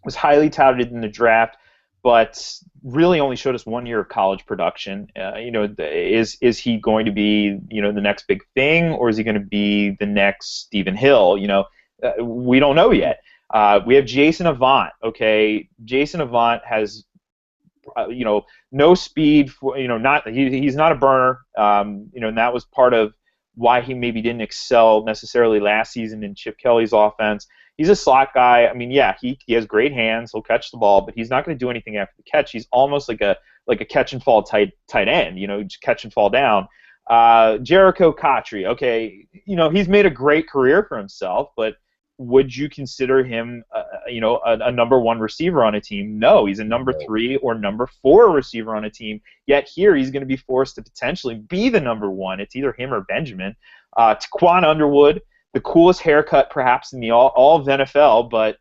was highly touted in the draft, but really only showed us 1 year of college production. Is he going to be the next big thing, or is he going to be the next Stephen Hill? We don't know yet. We have Jason Avant. Okay, Jason Avant has no speed. He's not a burner. And that was part of why he maybe didn't excel necessarily last season in Chip Kelly's offense. He's a slot guy. I mean, yeah, he has great hands. He'll catch the ball, but he's not going to do anything after the catch. He's almost like a catch and fall tight end. Just catch and fall down. Jericho Cotchery, okay, he's made a great career for himself, but would you consider him, a number one receiver on a team? No, he's a number 3 or number 4 receiver on a team. Yet here he's going to be forced to potentially be the number 1. It's either him or Benjamin. Taquan Underwood, the coolest haircut perhaps in the all of the NFL, but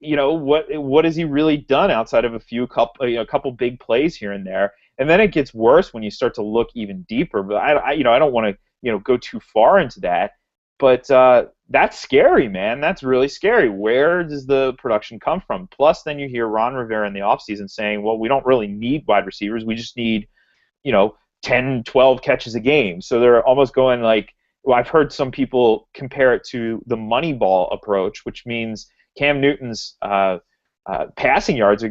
what has he really done outside of a couple big plays here and there? And then it gets worse when you start to look even deeper. But I don't want to go too far into that. But that's scary, man. That's really scary. Where does the production come from? Plus, then you hear Ron Rivera in the offseason saying, well, we don't really need wide receivers. We just need, 10, 12 catches a game. So they're almost going like, well, I've heard some people compare it to the Moneyball approach, which means Cam Newton's passing yards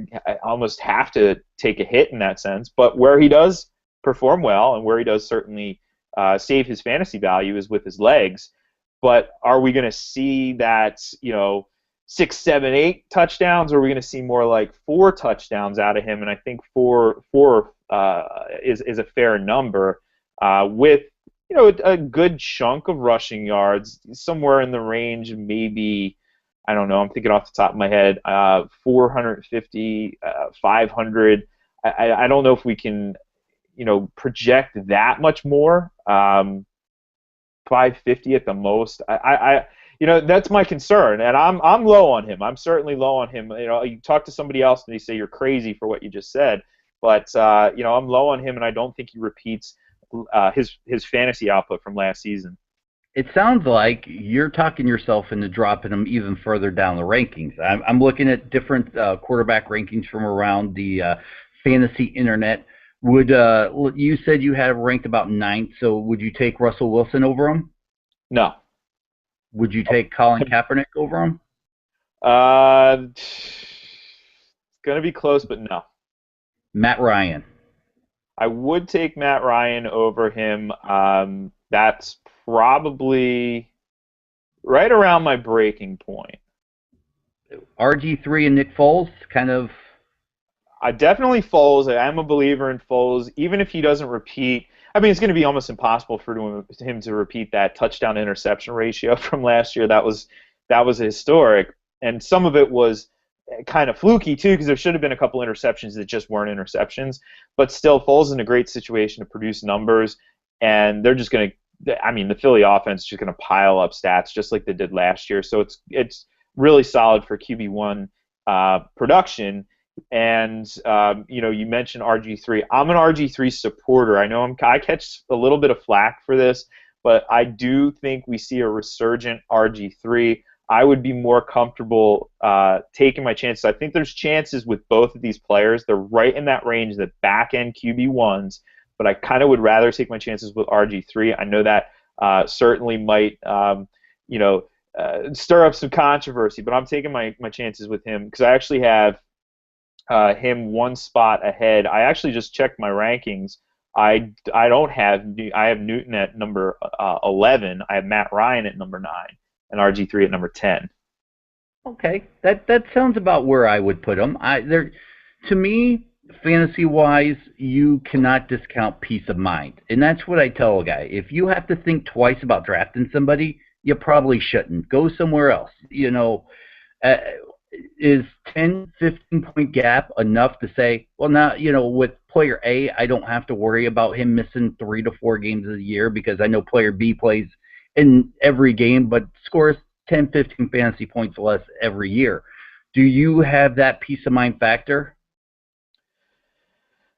almost have to take a hit in that sense. But where he does perform well and where he does certainly save his fantasy value is with his legs. But are we going to see that, 6, 7, 8 touchdowns, or are we going to see more like 4 touchdowns out of him? And I think four is a fair number with, a good chunk of rushing yards, somewhere in the range of maybe, I don't know, I'm thinking off the top of my head, 450, 500. I don't know if we can, project that much more. 550 at the most. That's my concern, and I'm low on him. I'm certainly low on him. You talk to somebody else and they say you're crazy for what you just said, but I'm low on him, and I don't think he repeats his fantasy output from last season. It sounds like you're talking yourself into dropping him even further down the rankings. I'm looking at different quarterback rankings from around the fantasy internet. Would you said you had him ranked about 9th, so would you take Russell Wilson over him? No. Would you take Colin Kaepernick over him? It's going to be close, but no. Matt Ryan. I would take Matt Ryan over him. That's probably right around my breaking point. RG3 and Nick Foles, kind of. I definitely Foles. I'm a believer in Foles. Even if he doesn't repeat, I mean, it's going to be almost impossible for him to repeat that touchdown-interception ratio from last year. That was historic, and some of it was kind of fluky too, because there should have been a couple interceptions that just weren't interceptions. But still, Foles is in a great situation to produce numbers, and they're just going to. I mean, the Philly offense is just going to pile up stats just like they did last year. So it's really solid for QB1 production. And you mentioned RG3. I'm an RG3 supporter. I know I catch a little bit of flack for this, but I do think we see a resurgent RG3. I would be more comfortable taking my chances. I think there's chances with both of these players. They're right in that range, the back-end QB1s, but I kind of would rather take my chances with RG3. I know that certainly might stir up some controversy, but I'm taking my chances with him because I actually have him one spot ahead. I actually just checked my rankings. I have Newton at number 11. I have Matt Ryan at number 9 and RG3 at number 10. Okay, that sounds about where I would put him. To me, fantasy-wise, you cannot discount peace of mind, and that's what I tell a guy. If you have to think twice about drafting somebody, you probably shouldn't. Go somewhere else. Is 10, 15-point gap enough to say, well, now, with player A, I don't have to worry about him missing 3 to 4 games a year because I know player B plays in every game but scores 10, 15 fantasy points less every year. Do you have that peace of mind factor?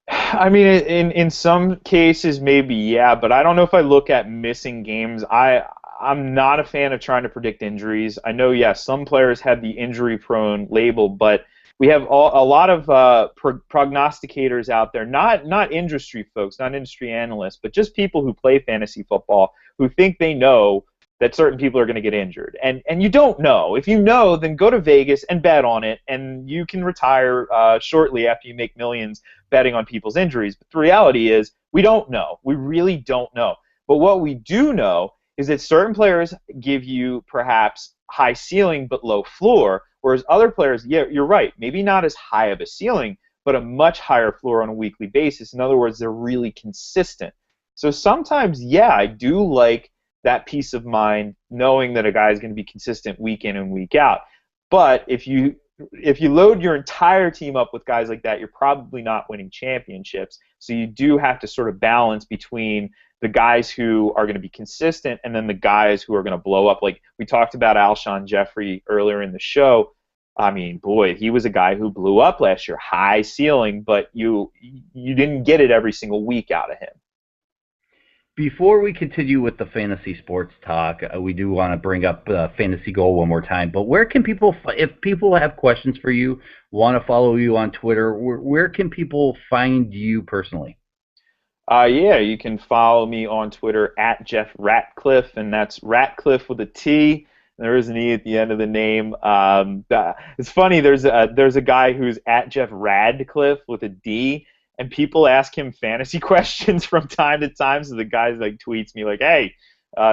I mean, in some cases, maybe, yeah, but I don't know if I look at missing games. I'm not a fan of trying to predict injuries. I know, yes, some players have the injury-prone label, but we have a lot of prognosticators out there, not industry folks, not industry analysts, but just people who play fantasy football who think they know that certain people are going to get injured. And you don't know. If you know, then go to Vegas and bet on it, and you can retire shortly after you make millions betting on people's injuries. But the reality is we don't know. We really don't know. But what we do know is that certain players give you perhaps high ceiling but low floor, whereas other players, yeah, you're right, maybe not as high of a ceiling, but a much higher floor on a weekly basis. In other words, they're really consistent. So sometimes, yeah, I do like that peace of mind knowing that a guy is going to be consistent week in and week out. But if you load your entire team up with guys like that, you're probably not winning championships. So you do have to sort of balance between the guys who are going to be consistent and then the guys who are going to blow up. Like we talked about Alshon Jeffrey earlier in the show. I mean, boy, he was a guy who blew up last year, high ceiling, but you didn't get it every single week out of him. Before we continue with the fantasy sports talk, we do want to bring up Fantasy Goal one more time. But where can people, if people have questions for you, want to follow you on Twitter, where can people find you personally? Yeah, you can follow me on Twitter at Jeff Ratcliffe, and that's Ratcliffe with a T. There is an E at the end of the name. It's funny. There's a guy who's at Jeff Radcliffe with a D, and people ask him fantasy questions from time to time. So the guy like tweets me like, "Hey,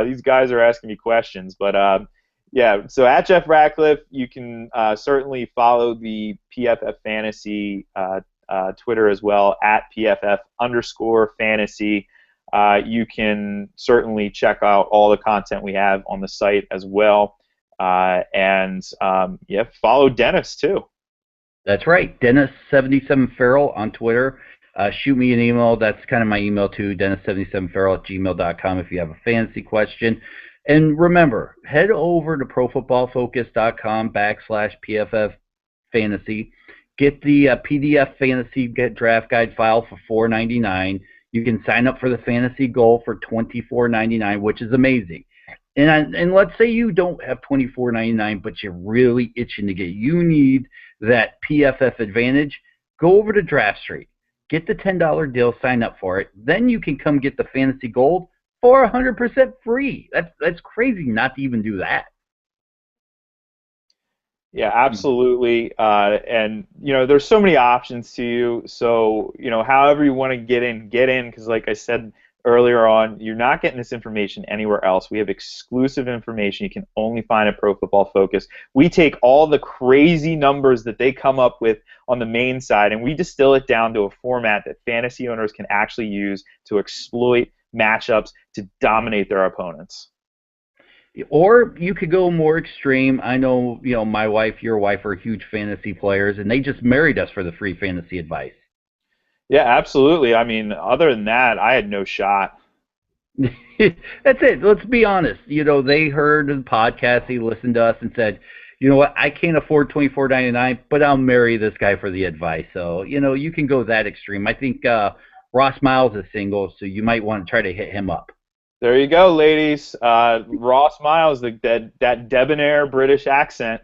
these guys are asking me questions." But yeah, so at Jeff Ratcliffe, you can certainly follow the PFF Fantasy Twitter as well at PFF_fantasy. You can certainly check out all the content we have on the site as well. And yeah, follow Dennis too. That's right, Dennis77Farrell on Twitter. Shoot me an email. That's kind of my email too, Dennis77Farrell@gmail.com if you have a fantasy question. And remember, head over to ProFootballFocus.com/PFF Fantasy. Get the PDF Fantasy Draft Guide file for $4.99. You can sign up for the Fantasy Goal for $24.99, which is amazing. And let's say you don't have $24.99, but you're really itching to get. You need that PFF Advantage. Go over to Draft Street. Get the $10 deal. Sign up for it. Then you can come get the Fantasy Gold for 100% free. That's crazy not to even do that. Yeah, absolutely. And there's so many options to you. So however you want to get in, because like I said earlier on, you're not getting this information anywhere else. We have exclusive information you can only find at Pro Football Focus. We take all the crazy numbers that they come up with on the main side, and we distill it down to a format that fantasy owners can actually use to exploit matchups to dominate their opponents. Or you could go more extreme. I know, my wife, your wife are huge fantasy players, and they just married us for the free fantasy advice. Yeah, absolutely. I mean, other than that, I had no shot. That's it. Let's be honest. They heard the podcast, they listened to us and said, you know what, I can't afford $24.99, but I'll marry this guy for the advice. So, you can go that extreme. I think Ross Miles is single, so you might want to try to hit him up. There you go, ladies. Ross Miles, that debonair British accent.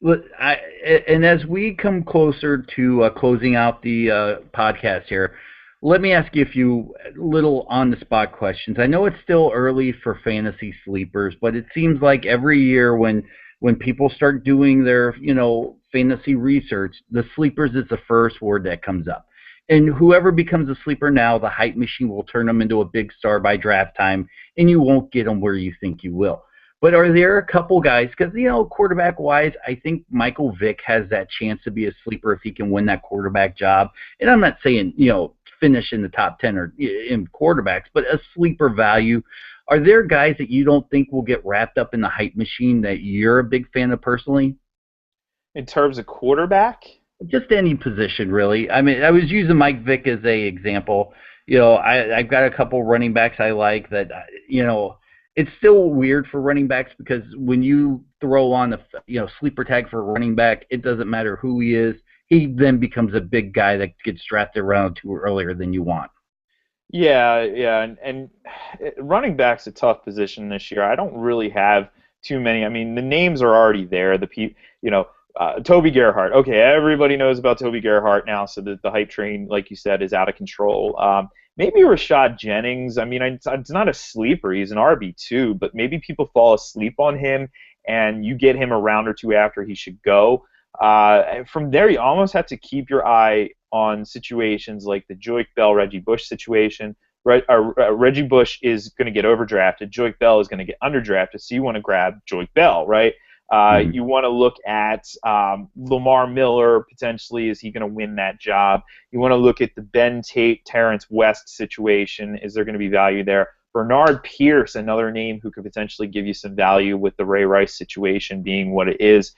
And as we come closer to closing out the podcast here, let me ask you a few little on-the-spot questions. I know it's still early for fantasy sleepers, but it seems like every year when people start doing their fantasy research, the sleepers is the first word that comes up. And whoever becomes a sleeper now, the hype machine will turn them into a big star by draft time, and you won't get them where you think you will. But are there a couple guys, because, quarterback-wise, I think Michael Vick has that chance to be a sleeper if he can win that quarterback job. And I'm not saying, finish in the top 10 or in quarterbacks, but a sleeper value. Are there guys that you don't think will get wrapped up in the hype machine that you're a big fan of personally? In terms of quarterback? Just any position, really. I mean, I was using Mike Vick as a example. I've got a couple running backs I like that, it's still weird for running backs because when you throw on the sleeper tag for a running back, it doesn't matter who he is. He then becomes a big guy that gets drafted around too earlier than you want. Yeah, and running back's a tough position this year. I don't really have too many. I mean, the names are already there. Toby Gerhart. Okay, everybody knows about Toby Gerhart now, so the hype train, like you said, is out of control. Maybe Rashad Jennings. I mean, it's not a sleeper. He's an RB2, but maybe people fall asleep on him, and you get him a round or two after he should go. And from there, you almost have to keep your eye on situations like the Joique Bell, Reggie Bush situation. Reggie Bush is going to get overdrafted. Joique Bell is going to get underdrafted. So you want to grab Joique Bell, right? You want to look at Lamar Miller potentially. Is he going to win that job? You want to look at the Ben Tate, Terrence West situation. Is there going to be value there? Bernard Pierce, another name who could potentially give you some value with the Ray Rice situation being what it is.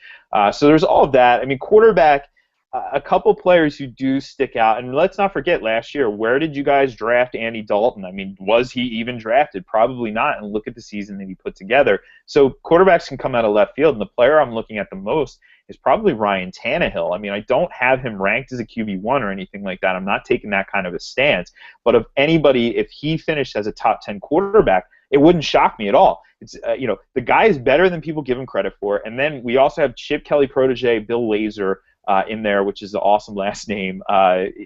So there's all of that. I mean, quarterback, a couple players who do stick out. And let's not forget last year, where did you guys draft Andy Dalton? I mean, was he even drafted? Probably not. And look at the season that he put together. So quarterbacks can come out of left field. And the player I'm looking at the most is probably Ryan Tannehill. I mean, I don't have him ranked as a QB1 or anything like that. I'm not taking that kind of a stance. But of anybody, if he finished as a top 10 quarterback, it wouldn't shock me at all. It's the guy is better than people give him credit for. And then we also have Chip Kelly protege Bill Lazor in there, which is an awesome last name,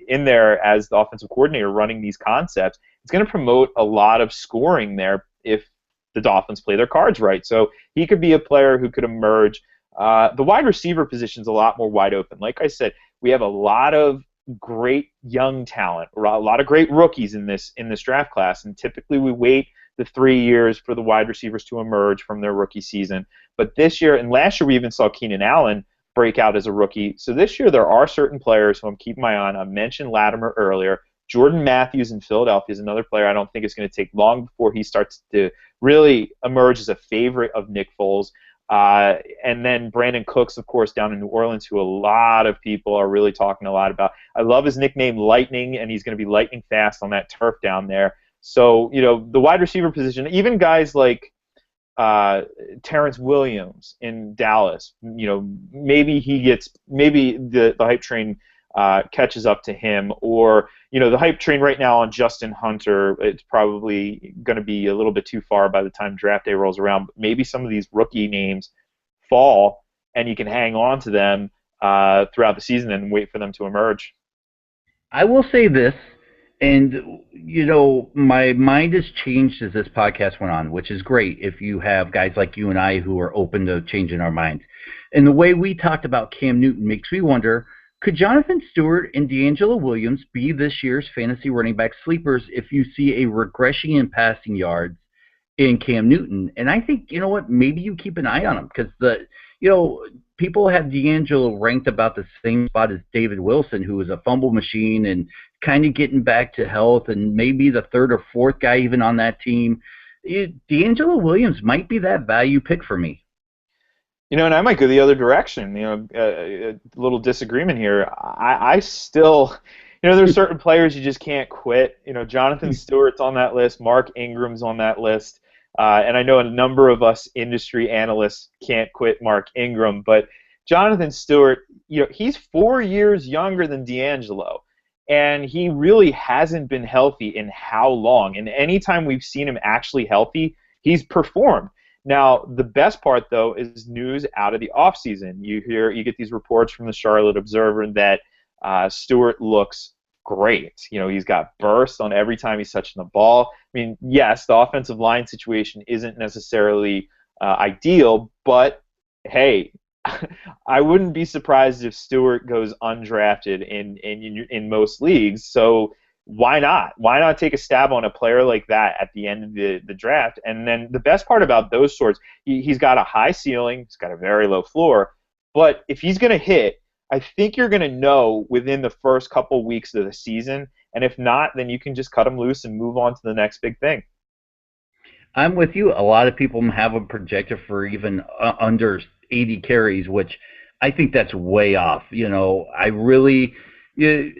in there as the offensive coordinator running these concepts. It's going to promote a lot of scoring there if the Dolphins play their cards right. So he could be a player who could emerge. The wide receiver position is a lot more wide open. Like I said, we have a lot of great young talent, or a lot of great rookies in this draft class, and typically we wait the 3 years for the wide receivers to emerge from their rookie season. But this year, and last year we even saw Keenan Allen break out as a rookie. So this year there are certain players who I'm keeping my eye on. I mentioned Latimer earlier. Jordan Matthews in Philadelphia is another player I don't think it's going to take long before he starts to really emerge as a favorite of Nick Foles. And then Brandon Cooks, of course, down in New Orleans, who a lot of people are really talking a lot about. I love his nickname, Lightning, and he's going to be lightning fast on that turf down there. So, the wide receiver position, even guys like Terrence Williams in Dallas, maybe the hype train catches up to him, or the hype train right now on Justin Hunter, it's probably going to be a little bit too far by the time draft day rolls around. But maybe some of these rookie names fall, and you can hang on to them throughout the season and wait for them to emerge. I will say this, and my mind has changed as this podcast went on, which is great if you have guys like you and I who are open to changing our minds. And the way we talked about Cam Newton makes me wonder, could Jonathan Stewart and DeAngelo Williams be this year's fantasy running back sleepers if you see a regression in passing yards in Cam Newton? And I think, maybe you keep an eye on him, because people have DeAngelo ranked about the same spot as David Wilson, who is a fumble machine and kind of getting back to health, and maybe the third or fourth guy even on that team. DeAngelo Williams might be that value pick for me. And I might go the other direction. A little disagreement here. I still, there's certain players you just can't quit. Jonathan Stewart's on that list. Mark Ingram's on that list. And I know a number of us industry analysts can't quit Mark Ingram. But Jonathan Stewart, he's 4 years younger than DeAngelo. And he really hasn't been healthy in how long? And anytime we've seen him actually healthy, he's performed. Now, the best part, though, is news out of the offseason. You get these reports from the Charlotte Observer that Stewart looks great. He's got burst on every time he's touching the ball. I mean, yes, the offensive line situation isn't necessarily ideal, but hey, I wouldn't be surprised if Stewart goes undrafted in most leagues. So why not? Why not take a stab on a player like that at the end of the draft? And then the best part about those sorts, he's got a high ceiling, he's got a very low floor, but if he's going to hit, I think you're going to know within the first couple weeks of the season, and if not, then you can just cut him loose and move on to the next big thing. I'm with you. A lot of people have him projected for even under 80 carries, which I think that's way off. I really,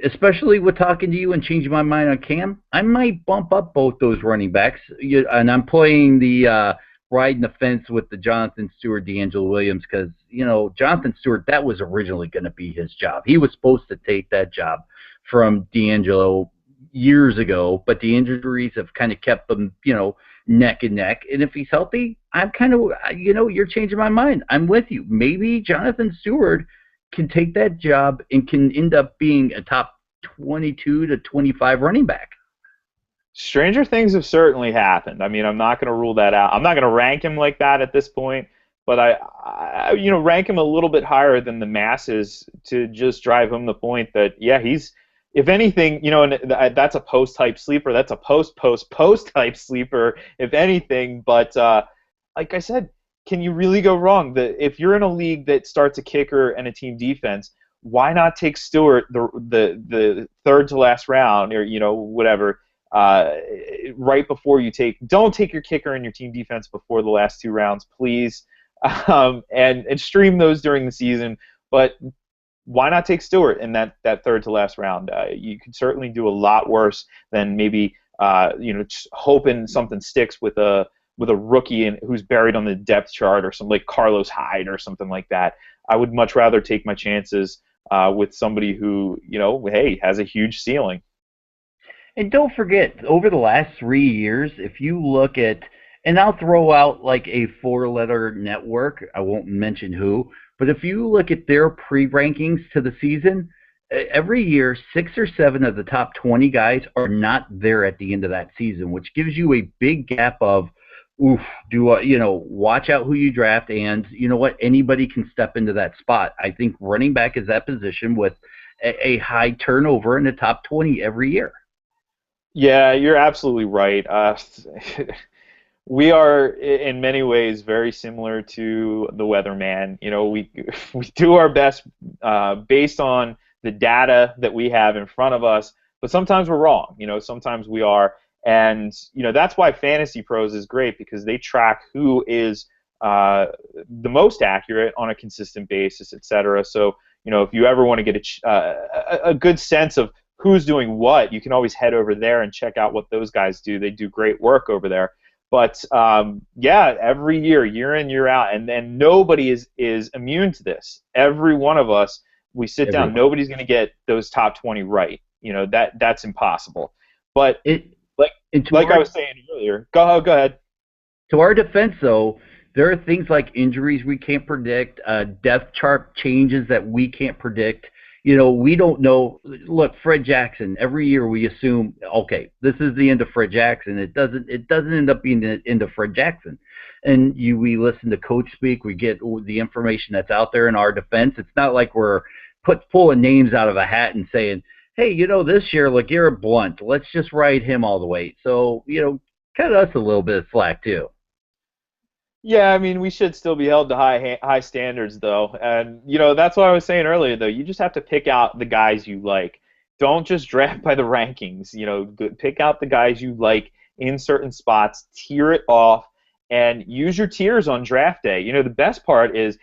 especially with talking to you and changing my mind on Cam, I might bump up both those running backs. And I'm playing the riding the fence with the Jonathan Stewart, DeAngelo Williams, because, Jonathan Stewart, that was originally going to be his job. He was supposed to take that job from DeAngelo years ago, but the injuries have kind of kept them, neck and neck. And if he's healthy, I'm kind of, you're changing my mind. I'm with you. Maybe Jonathan Stewart can take that job and can end up being a top 22 to 25 running back. Stranger things have certainly happened. I mean, I'm not going to rule that out. I'm not going to rank him like that at this point, but I rank him a little bit higher than the masses to just drive home the point that, yeah, he's if anything, and that's a post type sleeper. That's a post type sleeper, if anything. But like I said, can you really go wrong? If you're in a league that starts a kicker and a team defense, why not take Stewart the third to last round, or whatever, right before you take? Don't take your kicker and your team defense before the last 2 rounds, please, and stream those during the season. But why not take Stewart in that third to last round? You could certainly do a lot worse than maybe just hoping something sticks with a rookie who's buried on the depth chart, or something like Carlos Hyde or something like that. I would much rather take my chances with somebody who hey, has a huge ceiling. And don't forget, over the last 3 years, if you look at, and I'll throw out like a four-letter network, I won't mention who, but if you look at their pre-rankings to the season, every year, 6 or 7 of the top 20 guys are not there at the end of that season, which gives you a big gap of, oof, watch out who you draft, and you know what, anybody can step into that spot. I think running back is that position with a high turnover in the top 20 every year. Yeah, you're absolutely right. We are in many ways very similar to the weatherman. We do our best based on the data that we have in front of us, but sometimes we're wrong. Sometimes we are, and that's why Fantasy Pros is great, because they track who is the most accurate on a consistent basis, etc. So if you ever want to get a good sense of who's doing what, you can always head over there and check out what those guys do. They do great work over there. But yeah, every year in, year out, and then nobody is immune to this. Every one of us, we sit down. Nobody's going to get those top 20 right. That's impossible. But like I was saying earlier, go ahead. To our defense, though, there are things like injuries we can't predict, depth chart changes that we can't predict. We don't know. Look, Fred Jackson, every year we assume, okay, this is the end of Fred Jackson. It doesn't end up being the end of Fred Jackson. And we listen to coach speak. We get the information that's out there in our defense. It's not like we're pulling names out of a hat and saying, hey, this year, LeGarrette Blount, let's just ride him all the way. So, cut us a little bit of slack, too. Yeah, I mean, we should still be held to high standards, though. And, that's what I was saying earlier, though. You just have to pick out the guys you like. Don't just draft by the rankings. Pick out the guys you like in certain spots, tier it off, and use your tiers on draft day. The best part is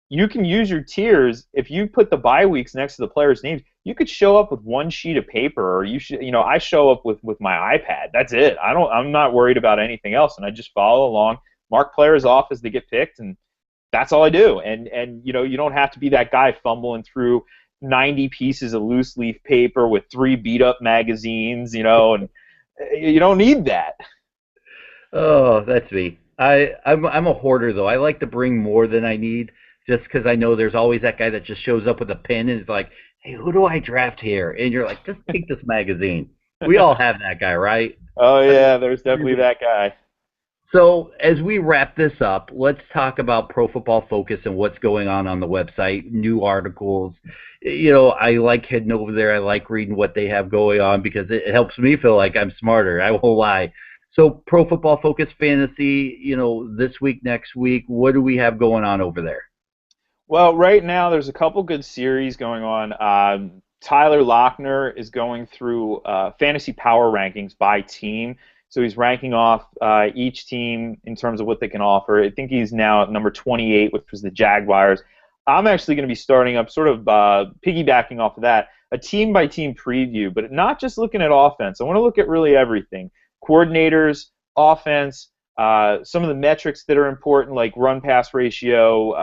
you can use your tiers. If you put the bye weeks next to the players' names, you could show up with one sheet of paper, or I show up with my iPad. That's it. I'm not worried about anything else, and I just follow along. Mark players off as they get picked, and that's all I do. And you don't have to be that guy fumbling through 90 pieces of loose leaf paper with 3 beat up magazines, and you don't need that. Oh, that's me. I'm a hoarder, though. I like to bring more than I need, just because I know there's always that guy that just shows up with a pen and is like, hey, who do I draft here? And you're like, just take this magazine. We all have that guy, right? Oh yeah, there's definitely that guy. So as we wrap this up, let's talk about Pro Football Focus and what's going on the website, new articles. I like heading over there. I like reading what they have going on because it helps me feel like I'm smarter. I won't lie. So Pro Football Focus Fantasy, this week, next week, what do we have going on over there? Well, right now there's a couple good series going on. Tyler Lochner is going through fantasy power rankings by team. So he's ranking off each team in terms of what they can offer. I think he's now at number 28, which was the Jaguars. I'm actually going to be starting up, sort of piggybacking off of that, a team-by-team preview, but not just looking at offense. I want to look at really everything. Coordinators, offense, some of the metrics that are important, like run-pass ratio,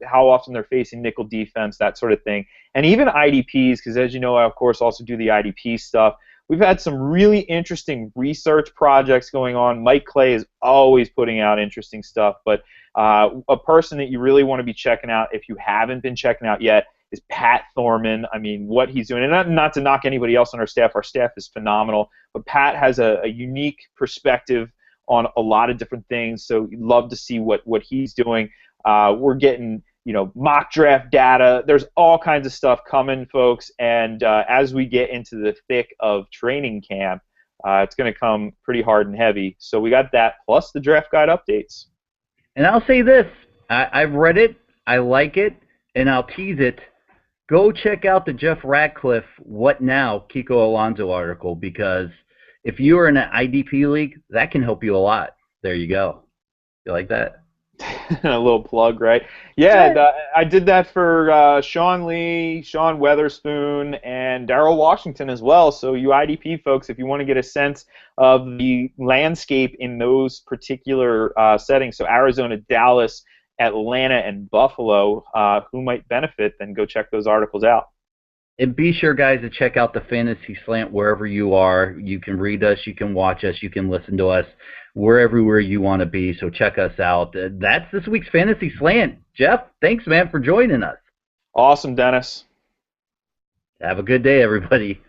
how often they're facing nickel defense, that sort of thing. And even IDPs, because as you know, I, of course, also do the IDP stuff. We've had some really interesting research projects going on. Mike Clay is always putting out interesting stuff, but a person that you really want to be checking out, if you haven't been checking out yet, is Pat Thorman. I mean, what he's doing, and not to knock anybody else on our staff is phenomenal, but Pat has a unique perspective on a lot of different things, so you'd love to see what he's doing. We're getting mock draft data. There's all kinds of stuff coming, folks. And as we get into the thick of training camp, it's going to come pretty hard and heavy. So we got that, plus the draft guide updates. And I'll say this, I've read it, I like it, and I'll tease it. Go check out the Jeff Ratcliffe What Now Kiko Alonso article, because if you are in an IDP league, that can help you a lot. There you go. You like that? A little plug, right? Yeah, I did that for Sean Lee, Sean Weatherspoon, and Darrell Washington as well. So you IDP folks, if you want to get a sense of the landscape in those particular settings, so Arizona, Dallas, Atlanta, and Buffalo, who might benefit, then go check those articles out. And be sure, guys, to check out the Fantasy Slant wherever you are. You can read us, you can watch us, you can listen to us. We're everywhere you want to be, so check us out. That's this week's Fantasy Slant. Jeff, thanks, man, for joining us. Awesome, Dennis. Have a good day, everybody.